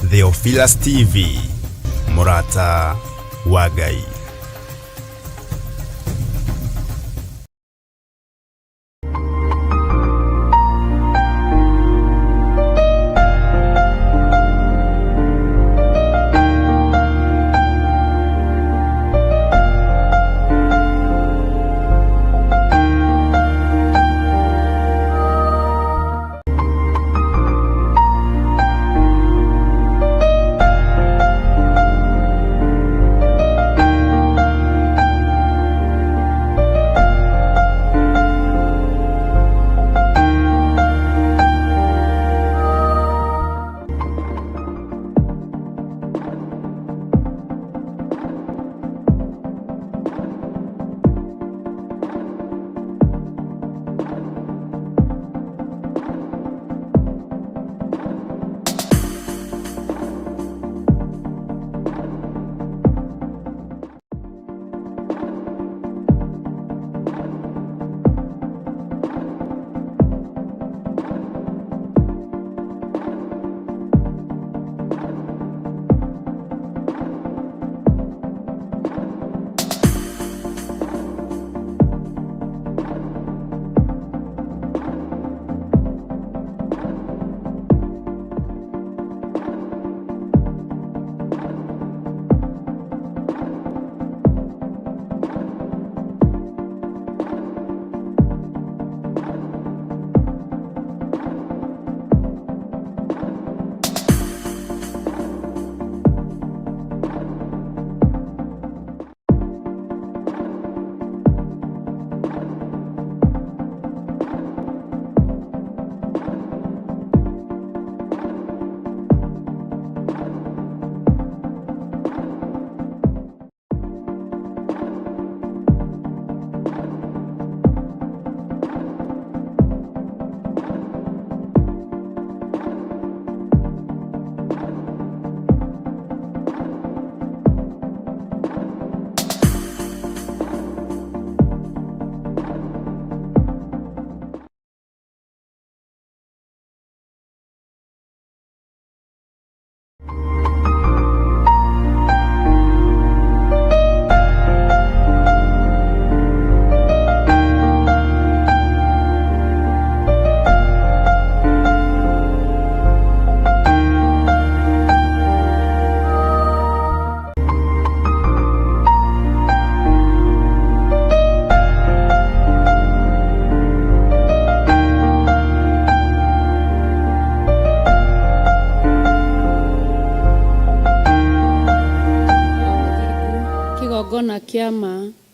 Theophilus TV, Murata wa Ngai.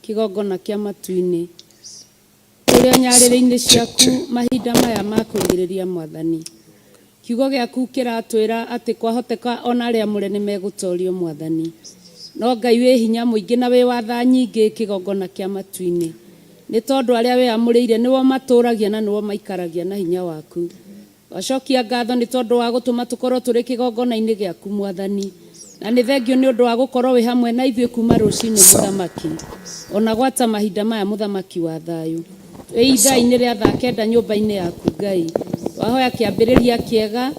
kigongona kia matu-ini kiria nyarĩrĩ-inĩ ciaku mahinda maya ma kwĩgĩrĩria Mwathani. Kiugo gĩaku kĩratwĩra atĩ kwahoteka ona arĩa mũre nĩ megũtorio Mwathani. No Ngai wĩ hinya mũingĩ na wĩ watha nyingĩ kigongona kia matu-ini, nĩ tondũ arĩa we amũrĩire nĩwo matũragia na nĩwo maikaragia na hinya waku. Wacokia ngatho nĩ tondũ wa gũtũma tũkorwo tũrĩ kigongona-inĩ gĩaku Mwathani, na nĩ thengio nĩ ũndũ wa gũkorwo wĩ hamwe na ithuĩ kuma rũcinĩ Mũthamaki, ona gwata mahinda maya Mũthamaki wa thayũ. Wĩ ithaa-inĩ rĩa thaa kenda nyũmba-inĩ yaku Ngai, twahoya kĩambĩrĩria kĩega,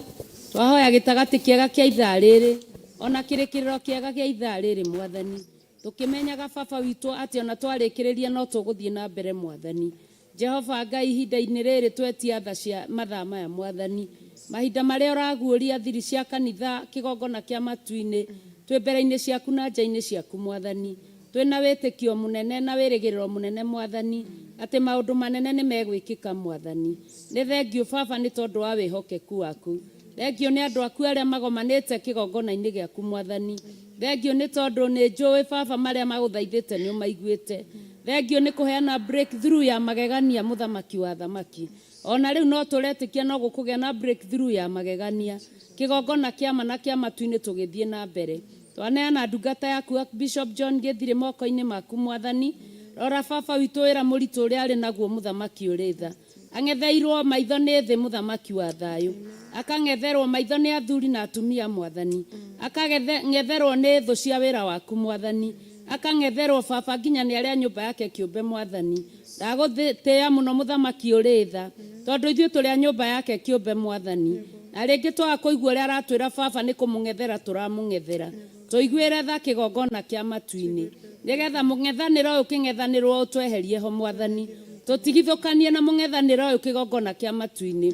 twahoya gĩtagatĩ kĩega kĩa ithaa rĩrĩ, ona kĩrĩkĩrĩro kĩega kĩa ithaa rĩrĩ Mwathani, tũkĩmenyaga Baba witũ atĩ ona twarĩkĩrĩria no tũgũthiĩ na mbere Mwathani. Jehova Ngai, ihinda-inĩ rĩrĩ twetia tha cia mathaa maya Mwathani, mahinda marĩa ũraguũria thiri cia kanitha kigongona kia matu-ini, twĩ mbere-inĩ ciaku na nja-inĩ ciaku Mwathani, twĩna wĩtĩkio mũnene na wĩrĩgĩrĩro mũnene Mwathani atĩ maũndũ manene nĩ megwĩkĩka Mwathani. Nĩ thengio Baba nĩ tondũ wa wĩhokeku waku. Thengio nĩ andũ aku arĩa magomanĩte kigongona-inĩ gĩaku Mwathani. Thengio nĩ tondũ nĩ njũĩ Baba marĩa magũthaithĩte nĩ ũmaiguĩte. Thengio nĩ kũheana breakthrough ya magegania Mũthamaki wa thamaki. Ona rĩu no tũretĩkia no gũkũgĩa na breakthrough ya magegania kigongona kia mana kia matu-inĩ tũgĩthiĩ na mbere. Twaneana ndungata yaku Bishop John Gĩthirĩ moko-inĩ maku Mwathani. Rora Baba witũ wĩra mũritũ ũrĩa arĩ naguo Mũthamaki ũrĩ tha. Ang'etheirwo maitho nĩ thĩ Mũthamaki wa thayũ. Akang'etherwo maitho nĩ athuri na atumia Mwathani. Akang'etherwo nĩ thũ cia wĩra waku Mwathani. Akang'etherwo Baba nginya nĩ arĩa nyũmba yake kĩũmbe Mwathani. Ndagũtĩĩa mũno Mũthamaki ũrĩ tha, tondũ ithuĩ tũrĩ a nyũmba yake kĩũmbe Mwathani. na rĩngĩ twaga kũigua ũrĩa aratwĩra baba nĩ kũmũng'ethera tũramũng'ethera tũiguĩre tha kĩgongona kĩa matu-inĩ nĩgetha mũng'ethanĩro ũyũ kĩng'ethanĩrwo ũtweherie ho Mwathani tũtigithũkanie na mũng'ethanĩro ũyũ kĩgongona kĩa matu-inĩ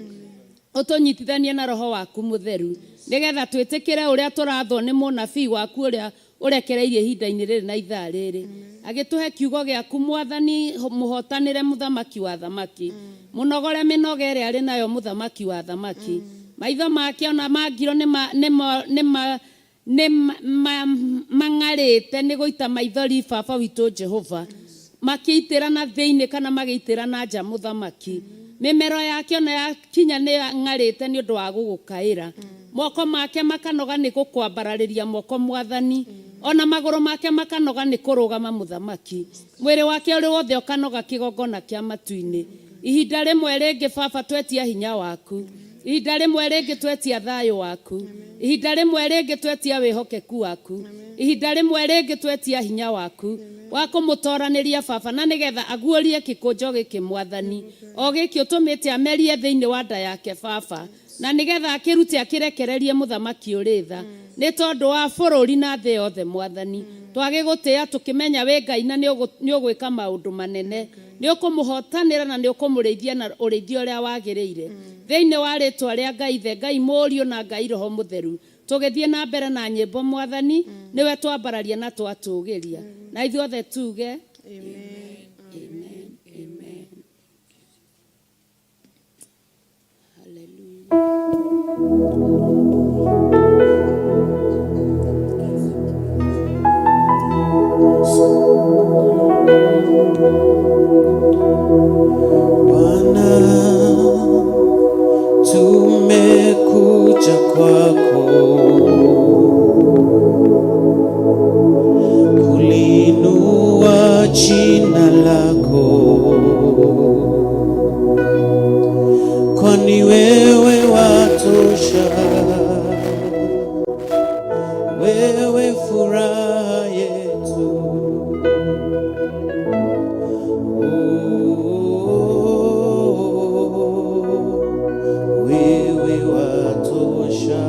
ũtũnyitithanie na roho waku mũtheru nĩgetha twĩtĩkĩre ũrĩa tũrathwo nĩ mũnabii waku ũrĩa ũrekereirie ihinda-inĩ rĩrĩ na ithaa rĩrĩ agĩtũhe kiugo gĩaku Mwathani mũhotanĩre mũthamaki wa thamaki mũnogore mĩnoga ĩrĩa arĩ nayo mũthamaki wa thamaki maitho make ona mangiro nĩ mang'arĩte nĩ gũita maithori baba witũ Jehova makĩitĩra na thĩinĩ kana magĩitĩra na nja mũthamaki mĩmero yake ona yakinya nĩ ng'arĩte nĩ ũndũ wa gũgũkaĩra moko make makanoga nĩ gũkwambararĩria moko Mwathani ona magũrũ make makanoga nĩ kũrũgama mũthamaki mwĩrĩ wake ũrĩ wothe ũkanoga kĩgongona kĩa matu-inĩ ihinda rĩmwe rĩngĩ baba twetia hinya waku ihinda rĩmwe rĩngĩ twetia thayũ waku ihinda rĩmwe rĩngĩ twetia wĩhokeku waku ihinda rĩmwe rĩngĩ twetia hinya waku wa kũmũtoranĩria baba na nĩgetha aguũrie gĩkũnjo gĩkĩ Mwathani o gĩkĩ ũtũmĩte amerie thĩinĩ wa nda yake baba na nĩgetha akĩrute akĩrekererie mũthamaki ũrĩ tha nĩ tondũ wa bũrũri na thĩ yothe Mwathani twagĩgũtĩa tũkĩmenya wĩ Ngai na nĩ ũgwĩka maũndũ manene nĩ ũkũmũhotanĩra na nĩ ũkũmũrĩithia na ũrĩithia ũrĩa wagĩrĩire thĩinĩ wa rĩtwa rĩa Ngai the Ngai Mũriũ na Ngai Roho Mũtheru tũgĩthiĩ na mbere na nyĩmbo Mwathani nĩwe twambararia na twatũgĩria na ithuothe tuge amen amen amen Bwana tumekuja kwako kulinua jina lako kwani wewe watosha wewe furaha yetu wewe watosha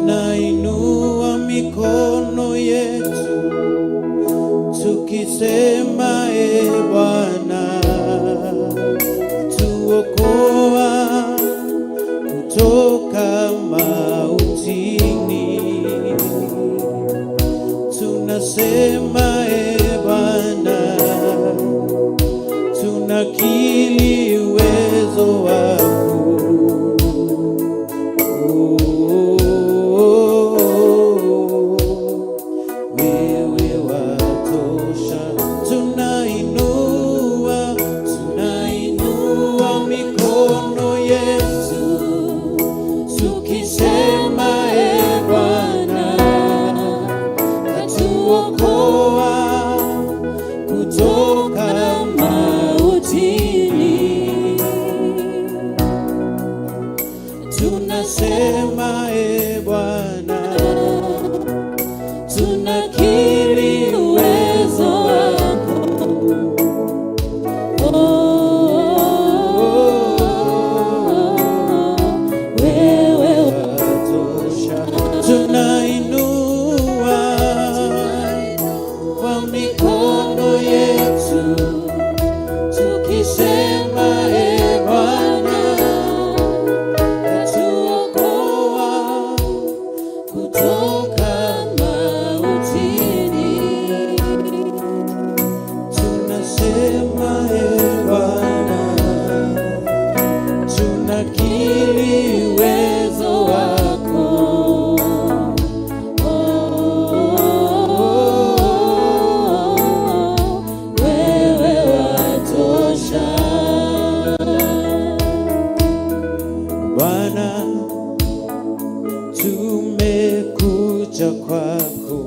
tunainua mikono yetu tukisema Bwana tuokoa kutoka mautini tunasema Bwana tunakiri uwezo wako wewe watosha tunainua mikono yetu tukisema Bwana atuokoa kutoka mautini tunasema Bwana tunakiri uwezo wako wewe watosha tunainua kwa mikono yetu tukisema Bwana atuokoa kutoka mautini tunasema Bwana tunakiri uwezo wako wewe watosha Bwana tumekuja kwako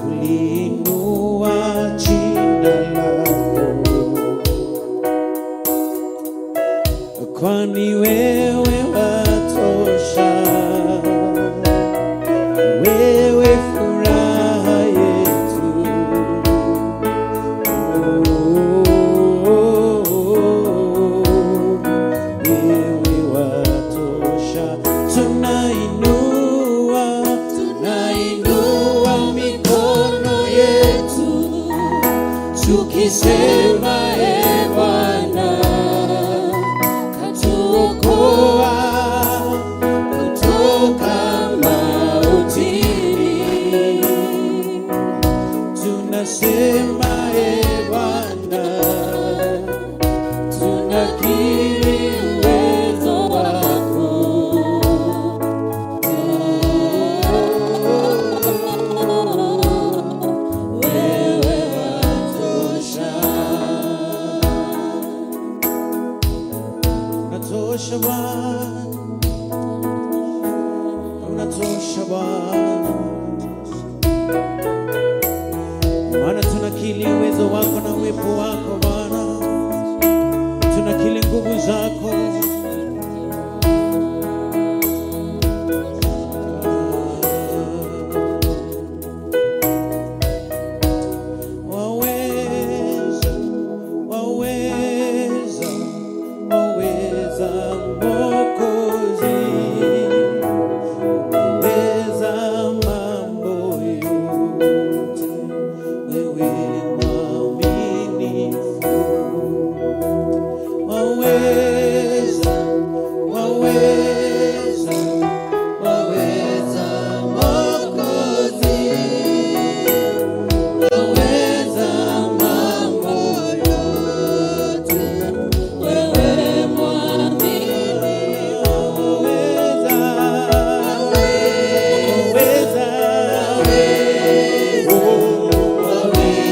kulinua Ulisema Bwana, katuokoa kutoka mautini. Tunasema Bwana, tunakiri uwezo wako. Wewe watosha, unatosha Bwana, unatosha Bwana, maana tunakiri uwezo wako na uwepo wako Bwana, tunakiri nguvu zako. Waweza, waweza, waweza Mwokozi, waweza mambo yote, wewe mwaminifu. Waweza, waweza, waweza Mwokozi, waweza mambo yote, wewe mwaminifu. Waweza, waweza, waweza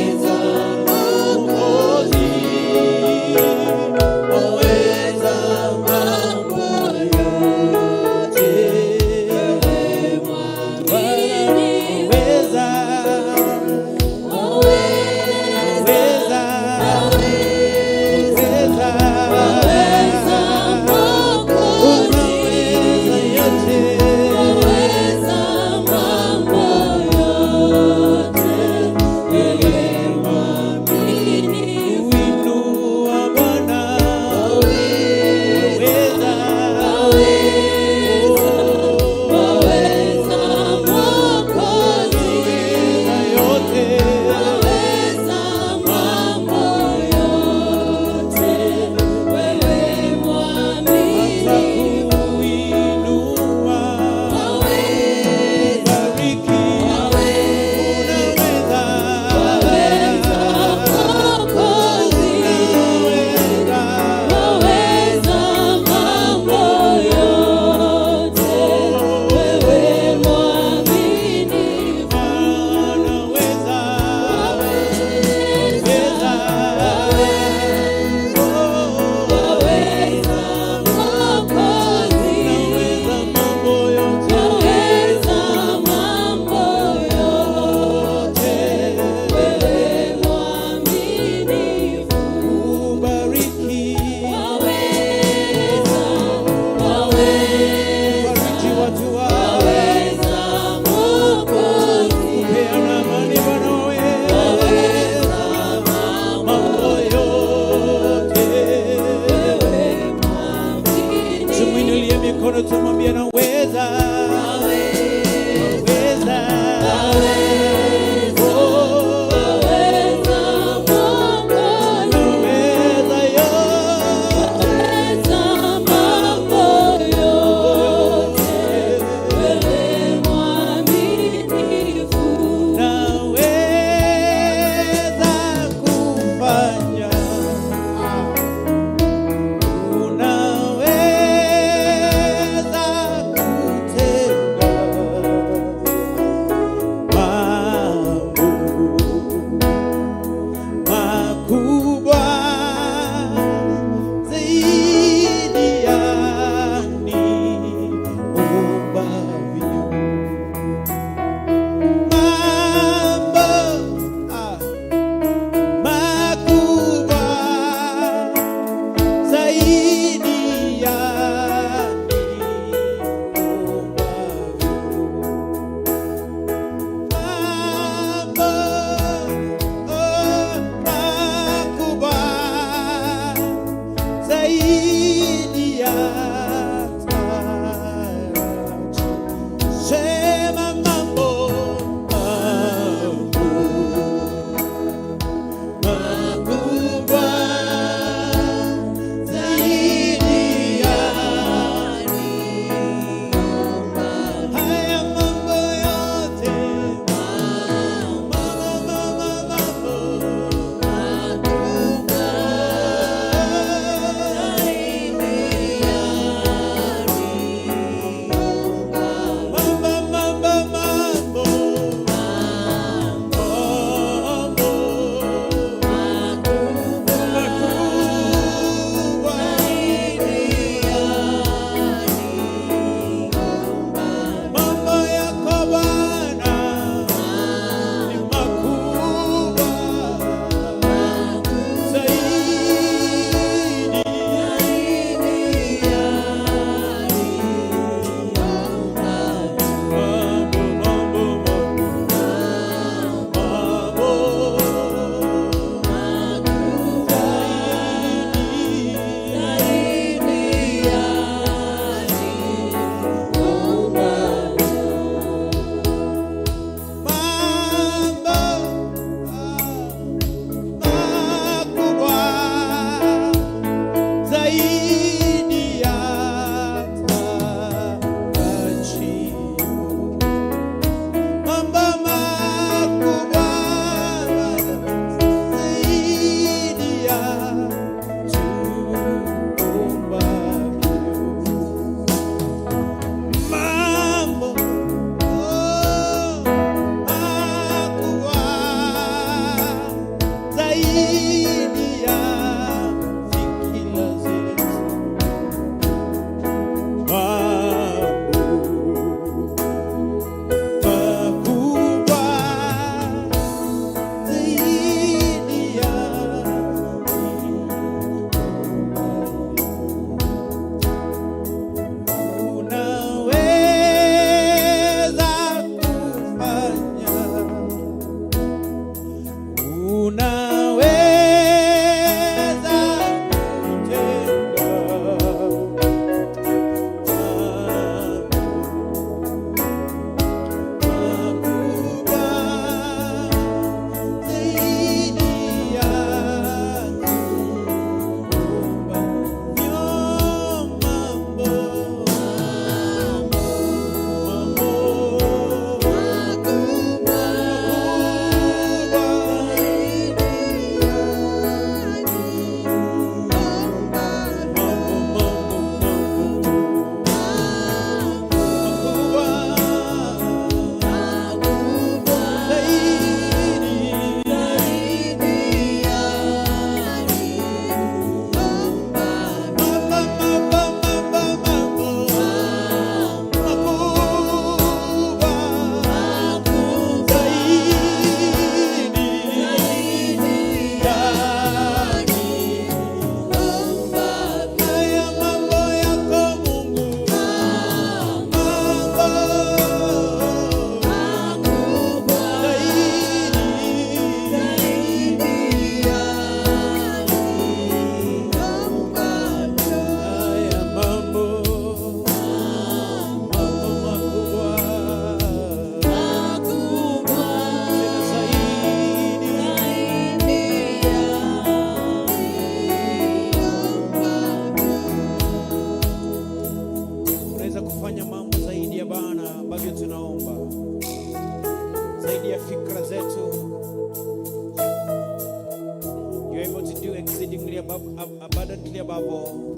abundantly above all,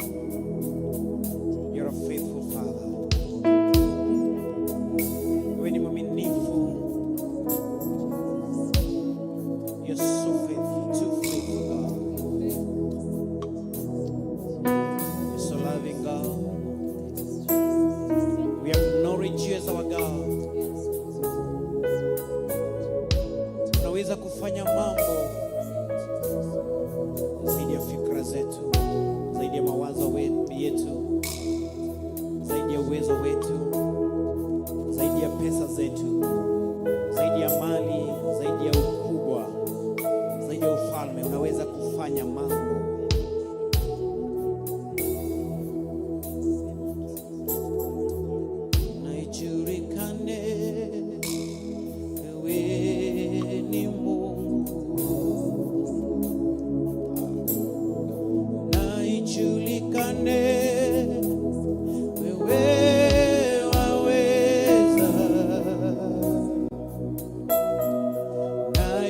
you're a faithful Father. Wewe ni mwaminifu. You're so faithful, too faithful, God. You're so loving, God. We acknowledge you as our God. Unaweza kufanya mambo zaidi ya fikra zetu, zaidi ya mawazo yetu, zaidi ya uwezo wetu, zaidi ya pesa zetu, zaidi ya mali, zaidi ya ukubwa, zaidi ya ufalme. Unaweza kufanya mambo. Naijulikane wewe ni Mungu, naijulikane wewe waweza,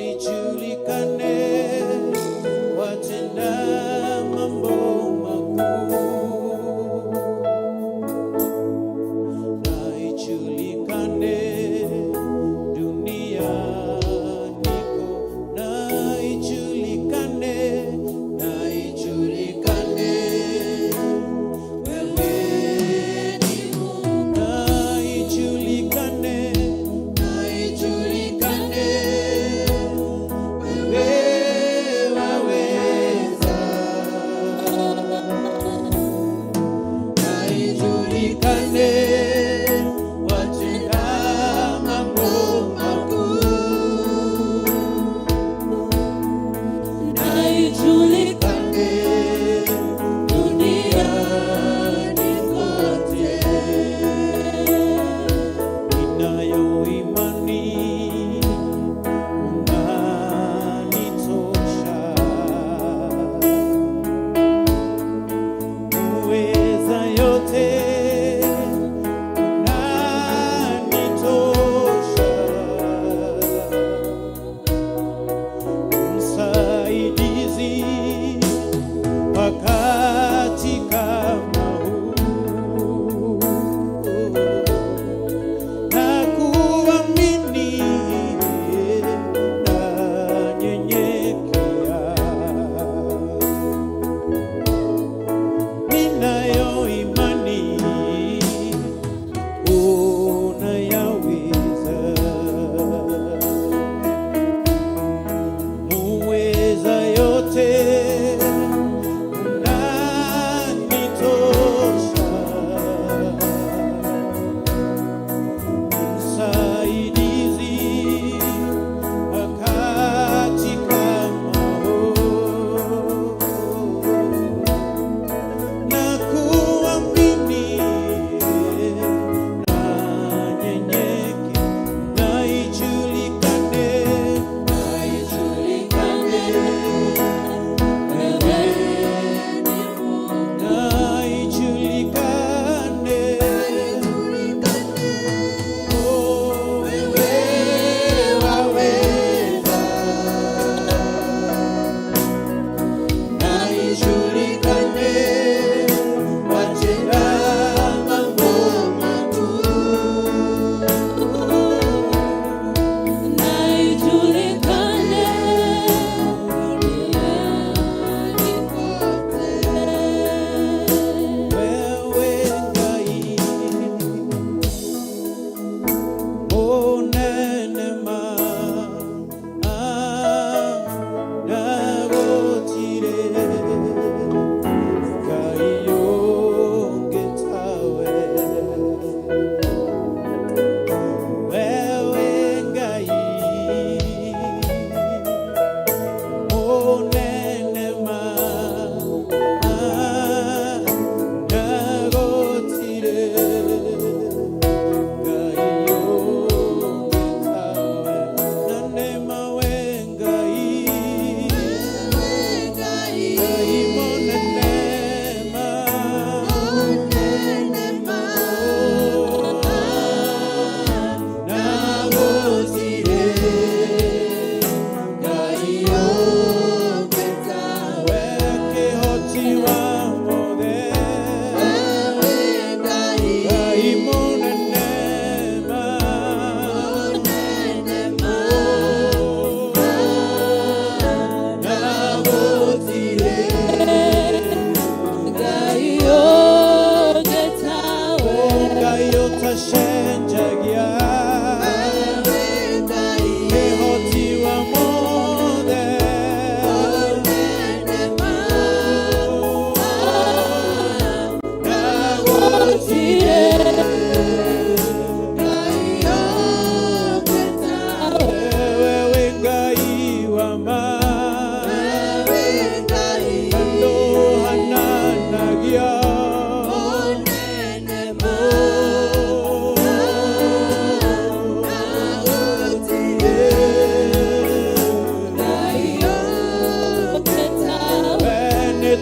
naijulikane watenda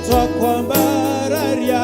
twakwambararia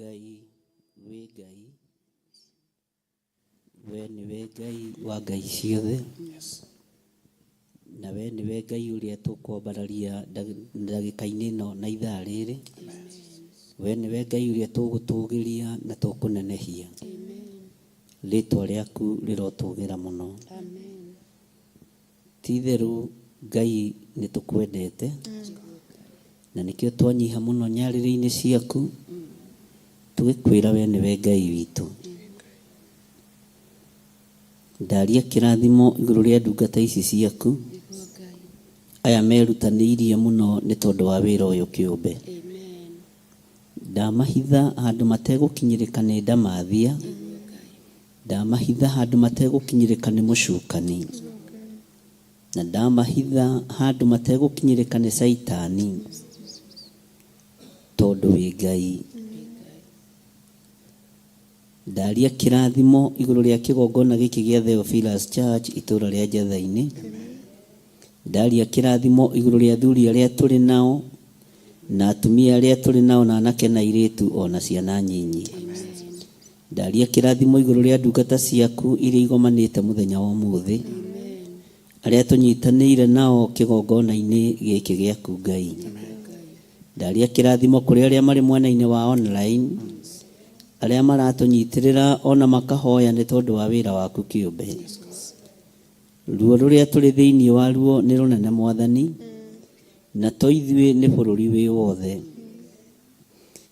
Ngai wĩ Ngai, we nĩwe Ngai wa ngai ciothe, na we nĩwe Ngai ũrĩa tũkwambararia ndagĩka-inĩ ĩno na ithaa rĩrĩ. We nĩwe Ngai ũrĩa tũgũtũgĩria na tũkũnenehia. Rĩtwa rĩaku rĩrotũgĩra mũno. Ti-itherũ Ngai nĩ tũkwendete na nĩkĩo twanyiha mũno nyarĩrĩ-inĩ ciaku tũgĩkwĩra we nĩwe Ngai witũ. Ndaria kĩrathimo igũrũ rĩa ndungata ici ciaku, aya merutanĩirie mũno nĩ tondũ wa wĩra ũyũ kĩũmbe. Ndamahitha handũ mategũkinyĩrĩka nĩ ndamathia, ndamahitha handũ mategũkinyĩrĩka nĩ mũcukani, na ndamahitha handũ mategũkinyĩrĩka nĩ Saitani, tondũ wĩ Ngai. Ndaria kĩrathimo igũrũ rĩa kĩgongona gĩkĩ gĩa Theophilus Church itũũra rĩa Njatha-inĩ. Ndaria kĩrathimo igũrũ rĩa athuri arĩa tũrĩ nao na atumia arĩa tũrĩ nao na anake na airĩtu ona ciana nyinyi. Ndaria kĩrathimo igũrũ rĩa ndungata ciaku iria igomanĩte mũthenya wa ũmũthĩ, arĩa tũnyitanĩire nao kĩgongona-inĩ gĩkĩ gĩaku Ngai. Ndaria kĩrathimo kũrĩ arĩa marĩ mwena-inĩ wa online, arĩa maratũnyitĩrĩra ona makahoya nĩ tondũ wa wĩra waku kĩũmbe. Ruo rũrĩa tũrĩ thĩinĩ waruo nĩ rũnene Mwathani, na to ithuĩ nĩ bũrũri wĩ wothe.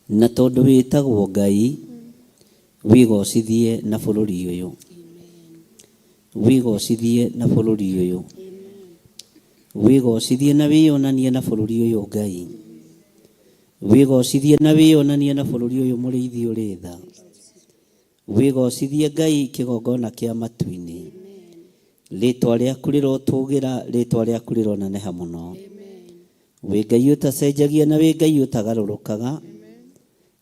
Na tondũ wĩtagwo Ngai, wĩgocithie na bũrũri ũyũ, wĩgocithie na bũrũri ũyũ, wĩgocithie na wĩonanie na bũrũri ũyũ Ngai, wĩgocithie na wĩonanie na bũrũri ũyũ mũrĩithi ũrĩ tha, wĩgocithie Ngai kĩgongona kĩa matu-inĩ. Rĩtwa rĩaku rĩrotũgĩra, rĩtwa rĩaku rĩroneneha mũno. Wĩ Ngai ũtacenjagia na wĩ Ngai ũtagarũrũkaga,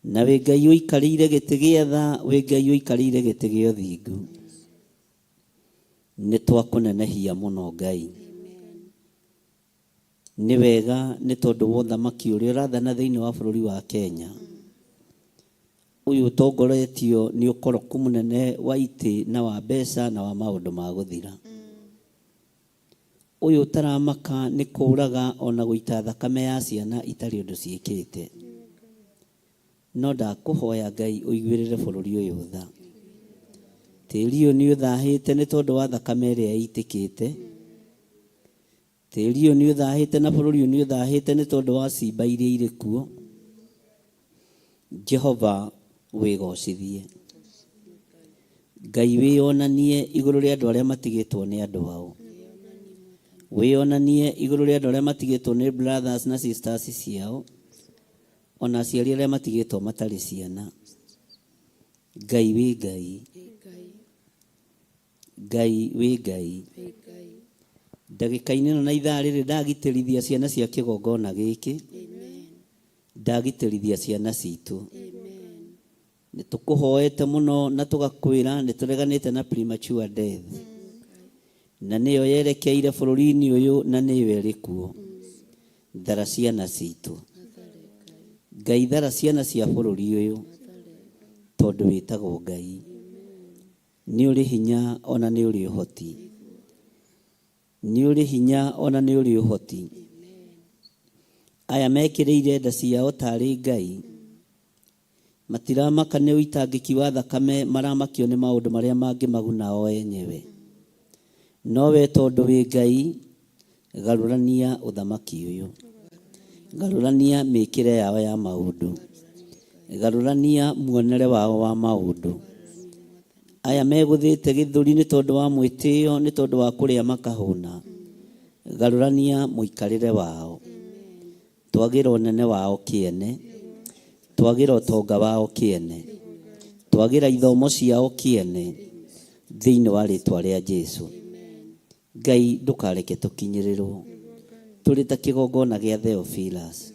na wĩ Ngai ũikarĩire gĩtĩ gĩa tha, wĩ Ngai ũikarĩire gĩtĩ gĩa ũthingu. Nĩ twakũnenehia mũno Ngai. Nĩ wega nĩ tondũ wa ũthamaki ũrĩa ũrathana thĩinĩ wa bũrũri wa Kenya. Ũyũ ũtongoretio nĩ ũkoroku mũnene wa itĩ na wa mbeca na wa maũndũ ma gũthira. Ũyũ ũtaramaka nĩ kũũraga ona gũita thakame ya ciana itarĩ ũndũ ciĩkĩte. No ndakũhoya Ngai ũiguĩrĩre bũrũri ũyũ tha. Tĩri ũyũ nĩ ũthahĩte nĩ tondũ wa thakame ĩrĩa ĩitĩkĩte. Tĩri ũyũ nĩ ũthahĩte na bũrũri ũyũ nĩ ũthahĩte nĩ tondũ wa cimba iria irĩ kuo. Jehova wĩgocithie. Ngai wĩonanie igũrũ rĩa andũ arĩa matigĩtwo nĩ andũ ao. Wĩonanie igũrũ rĩa andũ arĩa matigĩtwo nĩ brothers na sisters ciao, ona aciari arĩa matigĩtwo matarĩ ciana. Ngai wĩ Ngai. Ngai wĩ Ngai. Ndagĩka-inĩ ĩno na ithaa rĩrĩ ndagitĩrithia ciana cia kĩgongona gĩkĩ, ndagitĩrithia ciana citũ. Nĩ tũkũhoete mũno na tũgakwĩra nĩ tũreganĩte na premature death, na nĩyo yerekeire bũrũri-inĩ ũyũ na nĩyo ĩrĩ kuo. Thara ciana citũ Ngai, thara ciana cia bũrũri ũyũ, tondũ wĩtagwo Ngai. Nĩ ũrĩ hinya ona nĩ ũrĩ ũhoti. Nĩ ũrĩ hinya ona nĩ ũrĩ ũhoti. Aya mekĩrĩire nda ciao tarĩ Ngai, matiramaka nĩ ũitangĩki wa thakame, maramakio nĩ maũndũ marĩa mangĩmaguna o enyewe. No we tondũ wĩ Ngai, garũrania ũthamaki ũyũ, garũrania mĩkĩre yao ya maũndũ, garũrania muonere wao wa maũndũ. Aya megũthĩte gĩthũri nĩ tondũ wa mwĩtĩo, nĩ tondũ wa kũrĩa makahũna, garũrania mũikarĩre wao. Twagĩra ũnene wao kĩene, twagĩra ũtonga wao kĩene, twagĩra ithomo ciao kĩene, thĩinĩ wa rĩtwa rĩa Jesũ. Ngai ndũkareke tũkinyĩrĩrwo tũrĩ ta kĩgongona gĩa Theophilus.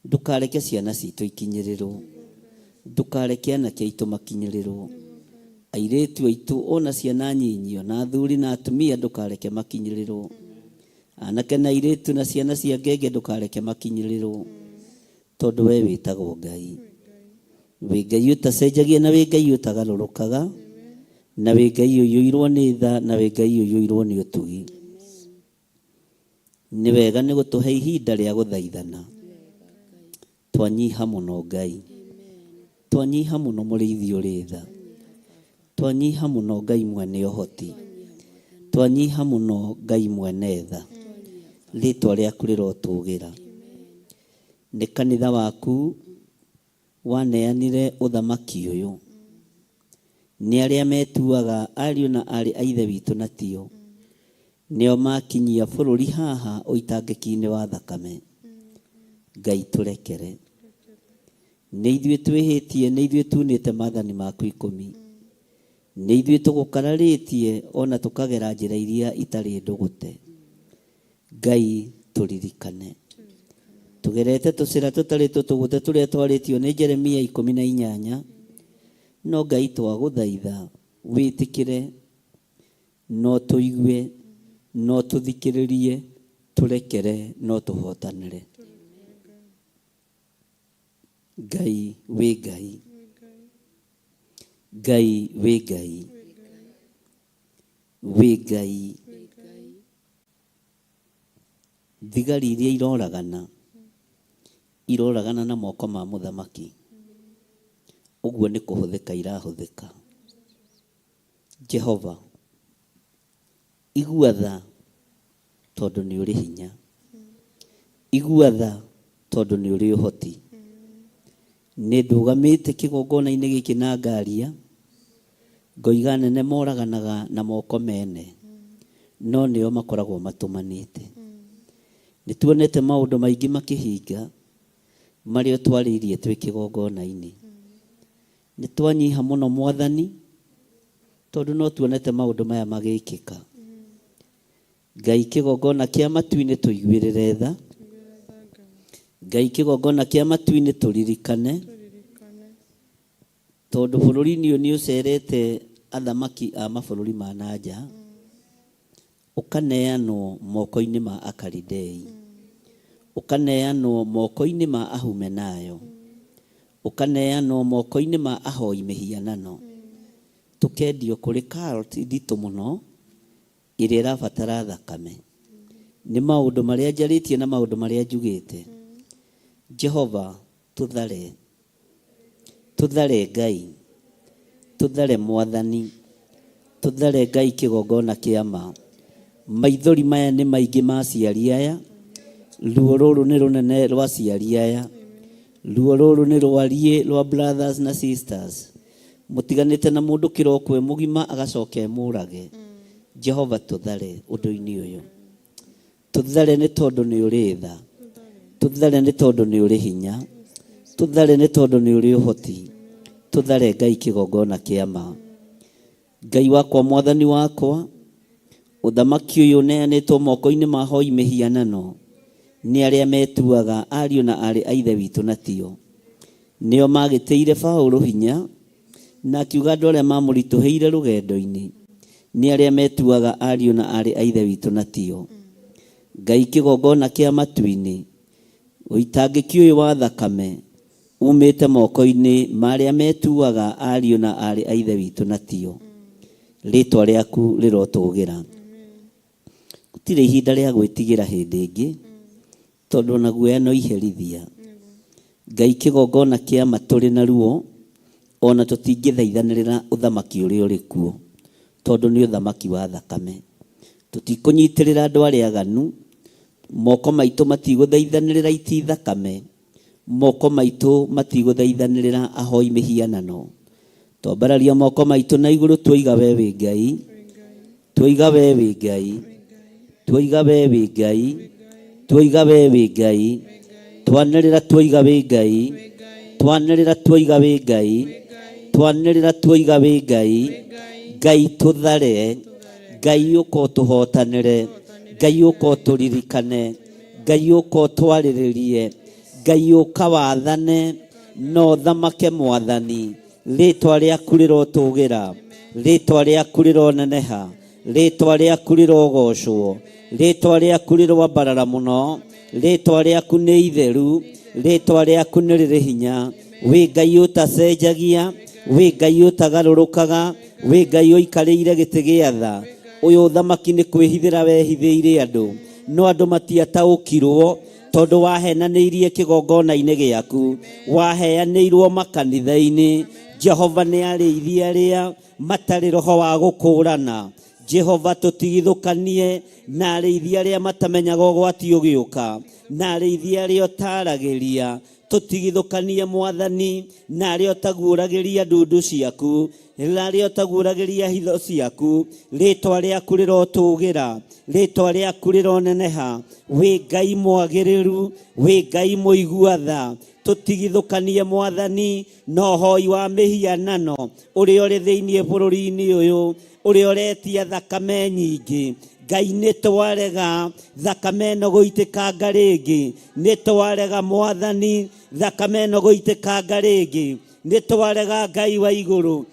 Ndũkareke ciana citũ ikinyĩrĩrwo, ndũkareke anake aitũ makinyĩrĩrwo, airĩtu aitũ ona ciana nyinyi ona athuri na atumia ndũkareke makinyĩrĩrwo, anake na airĩtu na ciana cia ngenge ndũkareke makinyĩrĩrwo, tondũ we wĩtagwo Ngai. wĩ Ngai ũtacenjagia na wĩ Ngai ũtagarũrũkaga na wĩ Ngai ũiyũirwo nĩ tha na wĩ Ngai ũiyũirwo nĩ ũtugi. Nĩ wega nĩ gũtũhe ihinda rĩa gũthaithana. Twanyiha mũno Ngai, twanyiha mũno mũrĩithi ũrĩ tha, twanyiha mũno Ngai mwene ũhoti, twanyiha mũno Ngai mwene tha. Rĩĩtwa rĩaku rĩrotũgĩra. Nĩ kanitha waku waneanire ũthamaki ũyũ nĩ arĩa metuaga ariũ na arĩ a ithe witũ na tio, nĩo makinyia bũrũri haha ũitangĩki-inĩ wa thakame. Ngai tũrekere. Nĩ ithuĩ twĩhĩtie, nĩ ithuĩ tunĩte maathani maku 10, nĩ ithuĩ tũgũkararĩtie ona tũkagera njĩra iria itarĩ ndũgũte. Ngai tũririkane. Tugerete tũcĩra tũtarĩ tũtũgũte tũrĩa twarĩtio nĩ Jeremia 18, no Ngai twagũthaitha wĩtĩkĩre, no tũigue, no tũthikĩrĩrie, tũrekere, no tũhotanĩre. Ngai wĩ Ngai, Ngai wĩ Ngai, wĩ Ngai. Thigari iria iroragana na moko ma mũthamaki, ũguo nĩ kũhũthĩka irahũthĩka. Jehova, igua tha tondũ nĩ ũrĩ hinya, igua tha tondũ nĩ ũrĩ ũhoti. Nĩ ndũgamĩte kĩgongona-inĩ gĩkĩ na ngaria, ngoiga nene moraganaga na moko mene, no nĩo makoragwo matũmanĩte. Nĩ tuonete maũndũ maingĩ makĩhinga marĩa twarĩirie twĩ kĩgongona-inĩ. Nĩ twanyiha mũno Mwathani, tondũ no tuonete maũndũ maya magĩkĩka. Ngai kĩgongona kĩa matu-inĩ tũiguĩrĩre tha, Ngai kĩgongona kĩa matu-inĩ tũririkane, tondũ bũrũri-inĩ ũyũ nĩ ũcerete athamaki a mabũrũri ma nanja, ũkaneanwo moko-inĩ ma Akalidei, ũkaneanwo moko-inĩ ma Ahumenayo, ũkaneanwo moko-inĩ ma ahoi mĩhianano, tũkendio kũrĩ cult nditũ mũno ĩrĩa ĩrabatara thakame. Nĩ maũndũ marĩa njarĩtie na maũndũ marĩa njugĩte. Jehova, tũthare, tũthare Ngai, tũthare Mwathani, tũthare Ngai kĩgongona kĩa ma. Maithori maya nĩ maingĩ ma aciari aya, ruo rũrũ nĩ rũnene rwa aciari aya, ruo rũrũ nĩ rwariĩ rwa brothers na sisters. Mũtiganĩte na mũndũ kĩroko e mũgima agacoka emũrage. Jehova, tũthare ũndũ-inĩ ũyũ. Tũthare nĩ tondũ nĩ ũrĩ tha, tũthare nĩ tondũ nĩ ũrĩ hinya, tũthare nĩ tondũ nĩ ũrĩ ũhoti, tũthare Ngai kĩgongona kĩa ma. Ngai wakwa, Mwathani wakwa, ũthamaki ũyũ ũneanĩtwo moko-inĩ ma ahoi mĩhianano nĩ arĩa metuaga ariũ na arĩ a ithe witũ na tio, nĩo magĩteire Paũlũ hinya na akiuga andũ arĩa mamũritũhĩire rũgendo-inĩ nĩ arĩa metuaga ariũ na arĩ a ithe witũ na tio. Ngai kĩgongona kĩa matu-inĩ, ũitangĩki ũyũ wa thakame umĩte moko-inĩ ma arĩa metuaga ariũ na arĩ a ithe witũ na tio. Rĩĩtwa rĩaku rĩrotũgĩra. Gũtirĩ ihinda rĩa gwĩtigĩra hĩndĩ ĩngĩ, tondũ ona guoya no iherithia. Ngai kĩgongona kĩa ma tũrĩ na ruo, ona tũtingĩthaithanĩrĩra ũthamaki ũrĩa ũrĩ kuo, tondũ nĩ ũthamaki wa thakame. Tũtikũnyitĩrĩra andũ arĩa aganu, moko maitũ matigũthaithanĩrĩra iti thakame, moko maitũ matigũthaithanĩrĩra ahoi mĩhianano. Twambararia moko maitũ na igũrũ, tuoiga we wĩ Ngai, tuoiga we wĩ Ngai, tuoiga we wĩ Ngai, tuoiga we wĩ Ngai, twanĩrĩra tuoiga wĩ Ngai, twanĩrĩra tuoiga wĩ Ngai, twanĩrĩra tuoiga wĩ Ngai. Ngai tũthare, Ngai ũko tũhotanĩre, Ngai ũko tũririkane, Ngai ũko twarĩrĩrie, Ngai ũka wathane, no thamake Mwathani. Rĩĩtwa rĩaku rĩrotũgĩra, rĩĩtwa rĩaku rĩroneneha, rĩĩtwa rĩaku rĩrogocwo, rĩĩtwa rĩaku rĩrwambarara mũno, rĩĩtwa rĩaku nĩ itheru, rĩĩtwa rĩaku nĩ rĩrĩ hinya, wĩ Ngai ũtacenjagia, wĩ Ngai ũtagarũrũkaga, wĩ Ngai ũikarĩire gĩtĩ gĩa tha. Ũyũ ũthamaki nĩ kwĩhithĩra wehithĩire andũ, no andũ matiataũkirwo tondũ wahenanĩirie kĩgongona-inĩ gĩaku, waheanĩirwo makanitha-inĩ. Jehova nĩ arĩithia arĩa matarĩ roho wa gũkũũrana. Jehova tũtigithũkanie na arĩithia arĩa matamenyaga ũgwati ũgĩũka, na arĩithia arĩa ũtaragĩria. Tũtigithũkanie Mwathani na arĩa ũtaguũragĩria ndundu ciaku, na arĩa ũtaguũragĩria hitho ciaku. Rĩĩtwa rĩaku rĩrotũũgĩra, rĩĩtwa rĩaku rĩroneneha. Wĩ Ngai mwagĩrĩru, wĩ Ngai mũigua tha. Tũtigithũkanie Mwathani na ũhoi wa mĩhianano ũrĩa ũrĩ thĩinĩ bũrũri-inĩ ũyũ, ũrĩa ũretia thakame nyingĩ. Ngai nĩ twarega thakame ĩno gũitĩkanga rĩngĩ, nĩ twarega Mwathani thakame ĩno gũitĩkanga rĩngĩ, nĩ twarega Ngai wa igũrũ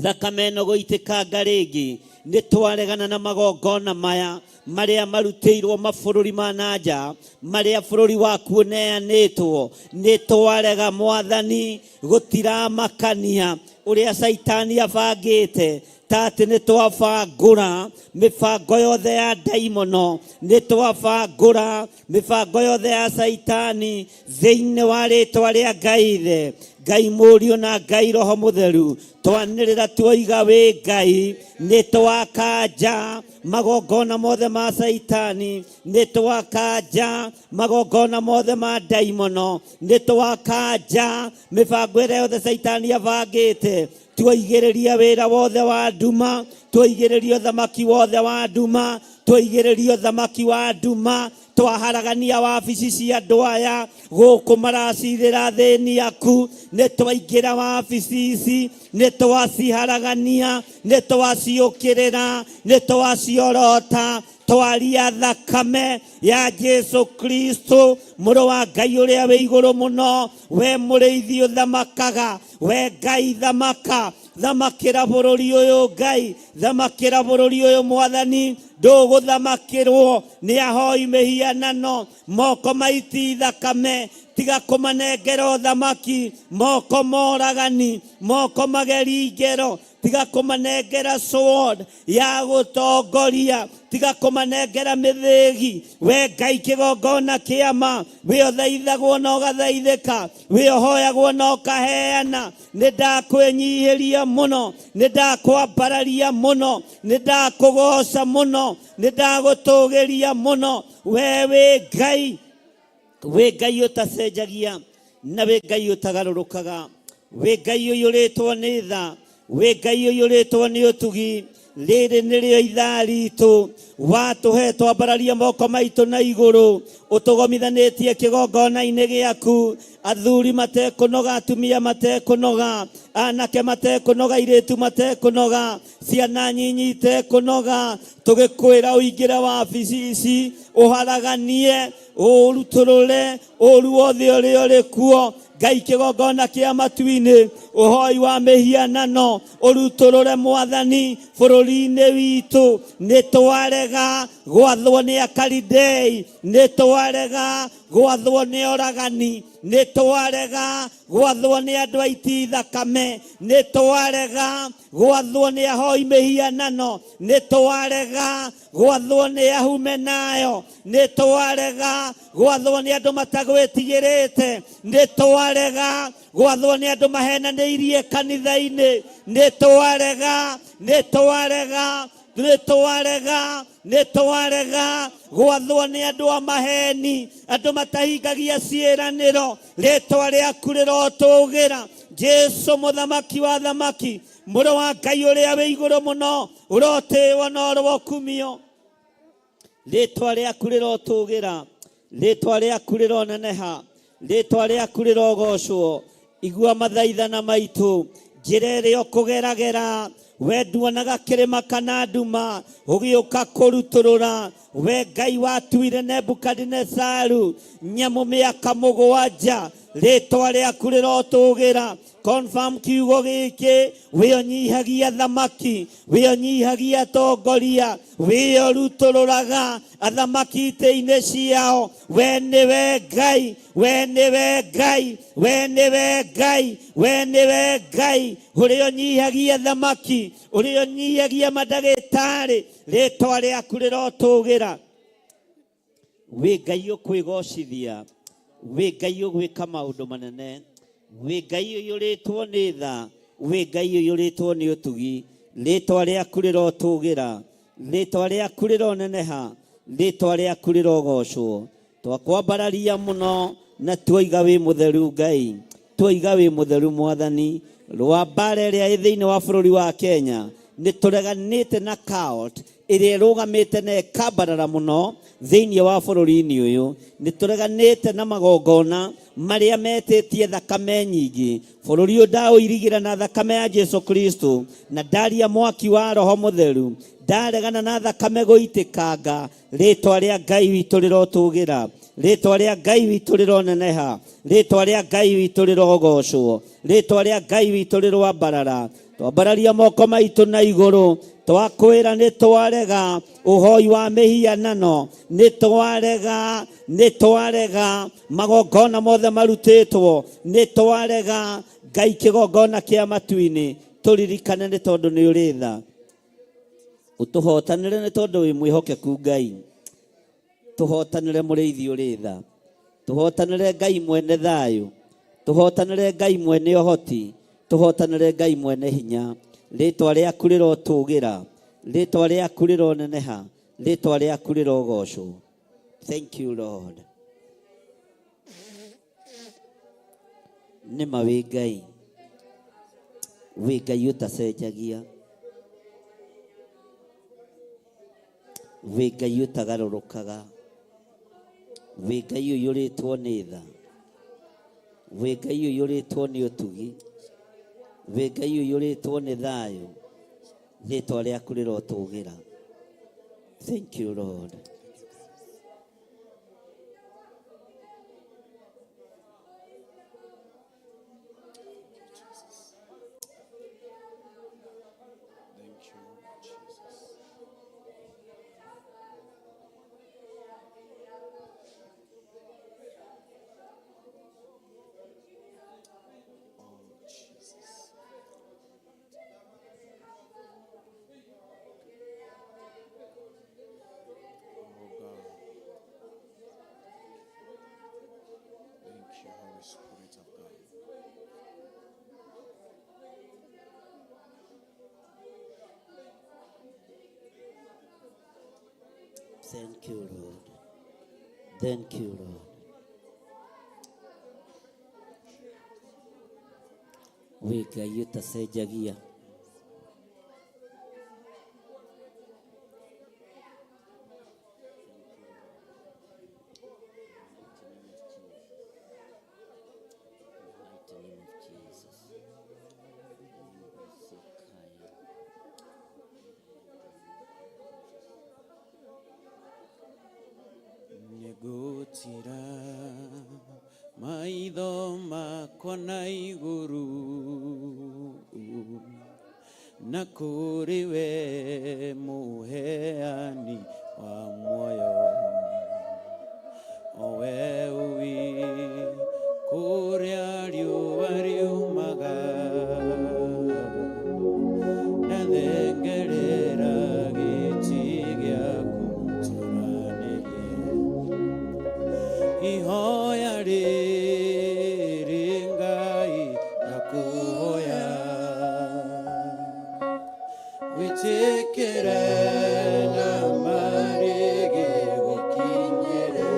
thakame ĩno gũitĩkanga rĩngĩ. Nĩ twaregana na magongona maya marĩa marutĩirwo mabũrũri ma nanja, marĩa bũrũri waku ũneanĩtwo. Nĩ twarega Mwathani, gũtiramakania ũrĩa Saitani abangĩte, ta atĩ nĩ twabangũra mĩbango yothe ya ndaimono, nĩ twabangũra mĩbango yothe ya Saitani thĩinĩ wa rĩĩtwa rĩa Ngai Ithe, Ngai Mũriũ na Ngai Roho Mũtheru. Twanĩrĩra tuoiga wĩ Ngai, nĩ twakanja magongona mothe ma Saitani, nĩ twakanja magongona mothe ma ndaimono, nĩ twakanja mĩbango ĩrĩa yothe Saitani abangĩte. Twaigĩrĩria wĩra wothe wa nduma, twaigĩrĩria ũthamaki wothe wa nduma, twaigĩrĩria ũthamaki wa nduma. Twaharagania wabici cia andũ aya gũkũ maracirĩra thĩini yaku. Nĩ twaingĩra wabici ici, nĩ twaciharagania, nĩ twaciũkĩrĩra, nĩ twaciorota. Twaria thakame ya Jesu Kristo, mũrũ wa Ngai ũrĩa wĩ igũrũ mũno. We mũrĩithi ũthamakaga, we Ngai thamaka, thamakĩra bũrũri ũyũ Ngai, thamakĩra bũrũri ũyũ Mwathani. Ndũgũthamakĩrwo nĩ ahoi mĩhianano, moko maiti thakame, tiga kũmanengera ũthamaki. Moko moragani, moko mageri ngero, tiga kũmanengera sword ya gũtongoria, tiga kũmanengera mĩthĩgi. We Ngai kĩgongona kĩama, we ũthaithagwo na ũgathaithĩka, we ũhoyagwo na ũkaheana. Nĩ ndakwĩnyihĩria mũno, nĩ ndakwambararia mũno, nĩ ndakũgoca mũno, nĩ ndagũtũgĩria mũno. We wĩ Ngai, wĩ Ngai ũtacenjagia, na wĩ Ngai ũtagarũrũkaga, wĩ Ngai ũiyũrĩtwo nĩ tha, wĩ Ngai ũiyũrĩtwo nĩ ũtugi. Rĩrĩ nĩrĩo ithaa ritũ, watũhe twambararie moko maitũ na igũrũ, ũtũgomithanĩtie kĩgongona-inĩ gĩaku. Athuri matekũnoga, atumia matekũnoga, anake matekũnoga, airĩtu matekũnoga, ciana nyinyi itekũnoga. Tũgĩkwĩra ũingĩre wabici ici, ũharaganie, ũrutũrũre ũũru wothe ũrĩa ũrĩ kuo. Ngai kĩgongona kĩa matu-inĩ, ũhoi wa mĩhianano ũrutũrũre Mwathani bũrũri-inĩ witũ. Nĩ twarega gwathwo nĩ Akalidei, nĩ twarega gwathwo nĩ oragani, nĩ twarega gwathwo nĩ andũ aiti thakame, nĩ twarega gwathwo nĩ ahoi mĩhianano, nĩ twarega gwathwo nĩ ahumenayo, nĩ twarega gwathwo nĩ andũ matagwĩtigĩrĩte, nĩ twarega gwathwo nĩ andũ mahenanĩirie kanitha-inĩ, nĩ twarega, nĩ twarega, nĩ twarega, nĩ twarega gwathwo nĩ andũ a maheni, andũ matahingagia ciĩranĩro. Rĩĩtwa rĩaku rĩrotũgĩra, Jesu mũthamaki wa thamaki, mũrũ wa Ngai ũrĩa wĩ igũrũ mũno, ũrotĩĩo na ũrokumio. Rĩĩtwa rĩaku rĩrotũgĩra, rĩĩtwa rĩaku rĩroneneha, rĩĩtwa rĩaku rĩrogocwo. Igua mathaithana maitũ, njĩra ĩrĩa ũkũgeragera, we nduonaga kĩrĩma kana nduma, ũgĩũka kũrutũrũra, we Ngai watuire Nebukadinezaru nyamu mĩaka mũgwanja, rĩtwa rĩaku rĩrotũgĩra. Confirm kiugo gĩkĩ, we ũnyihagia thamaki, we ũnyihagia atongoria, we ũrutũrũraga athamaki itĩ-inĩ ciao. We nĩwe Ngai, we nĩwe Ngai, we nĩwe Ngai, we nĩwe Ngai, ũrĩa ũnyihagia thamaki, ũrĩa ũnyihagia mandagĩtarĩ, rĩtwa rĩaku rĩrotũgĩra. We Ngai ũkwĩgocithia, we Ngai ũgwĩka maũndũ manene, we Ngai ũyũrĩtwo nĩ tha, we Ngai ũyũrĩtwo nĩ ũtugi, rĩtwa rĩaku rĩrotũgĩra, rĩtwa rĩaku rĩroneneha, rĩtwa rĩaku rĩrogocwo. Twakwambararia mũno na tuoiga wĩ mũtheru Ngai, tuoiga wĩ mũtheru Mwathani. Rwa mbara ĩrĩa ĩ thĩinĩ wa bũrũri wa Kenya nĩ tũreganĩte na cult ĩrĩa ĩrũgamĩte na ĩkambarara mũno thĩinĩ wa bũrũri-inĩ ũyũ. Nĩ tũreganĩte na magongona marĩa metĩtie thakame nyingĩ. Bũrũri ũyũ ndaũirigĩra na thakame ya Jesu Kristo, na ndaria mwaki wa Roho Mũtheru, ndaregana na thakame gũitĩkanga. Rĩtwa rĩa Ngai witũ rĩrotũgĩra, rĩtwa rĩa Ngai witũ rĩroneneha, rĩtwa rĩa Ngai witũ rĩrogocwo, rĩtwa rĩa Ngai witũ rĩrwambarara. Twambararia moko maitũ na igũrũ, twakwĩra nĩ twarega ũhoi wa mĩhianano, nĩ twarega magongona mothe marutĩtwo, nĩ twarega Ngai kĩgongona kĩa matu-inĩ. Tũririkane nĩ tondũ nĩ ũrĩ tha, ũtũhotanĩre nĩ tondũ wĩ mwĩhokeku Ngai. Tũhotanĩre mũrĩithi ũrĩ tha, tũhotanĩre Ngai mwene thayũ, tũhotanĩre Ngai mwene ũhoti, tũhotanĩre Ngai mwene hinya. Rĩtwa rĩaku rĩrotũgĩra, rĩtwa rĩaku rĩroneneha, rĩtwa rĩaku rĩrogocwo. Thank you Lord. Nĩma wĩ Ngai, wĩ Ngai ũtacenjagia, wĩ Ngai ũtagarũrũkaga, wĩ Ngai ũyũrĩtwo nĩ tha, wĩ Ngai ũyũrĩtwo nĩ ũtugi, wĩ Ngai ũyũrĩtwo nĩ thayũ, rĩtwa rĩaku rĩrotũgĩra. Thank you Lord. Thank you Lord. Thank you Lord. Wĩ Ngai ũtacenjagia, Negutira maitho makwa na igũrũ, na kũrĩ we mũheani wa muoyo, o we ũĩ kũrĩa riũa riumaga, na thengerera gĩtĩ gĩaku tũranĩrie. Ihoya rĩrĩ Ngai ndakuhoya, wĩtĩkĩre na marĩgĩ gũkinyĩre,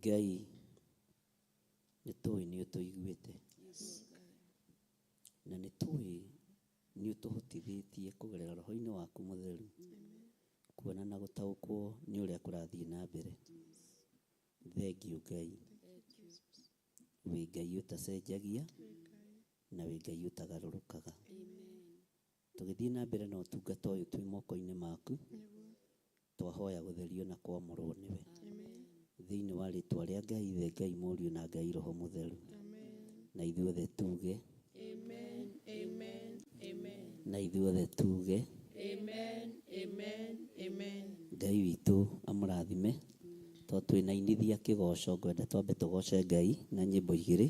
Ngai nĩtũĩ nĩũtũiguĩte na nĩtũĩ nĩũtũhotithĩtie kũgerera roho-inĩ waku mũtheru kuona na gũtaũkwo nĩ ũrĩa kũrathiĩ na mbere. Thengiũ Ngai, wĩ Ngai ũtacenjagia na wĩ Ngai ũtagarũrũkaga. Tũgĩthiĩ na mbere na ũtungata ũyũ twĩ moko-inĩ maku, twahoya gũtherio na kwamũrwo nĩwe thĩinĩ wa rĩtwa rĩa Ngai Ithe, Ngai Mũriũ na Ngai Roho Mũtheru. Na ithuothe tuge amen, amen, amen. Na ithuothe tuge amen, amen, amen. Ngai witũ amũrathime. To twĩna inithia kĩgoco, ngwenda twambe tũgoce Ngai na nyĩmbo igĩrĩ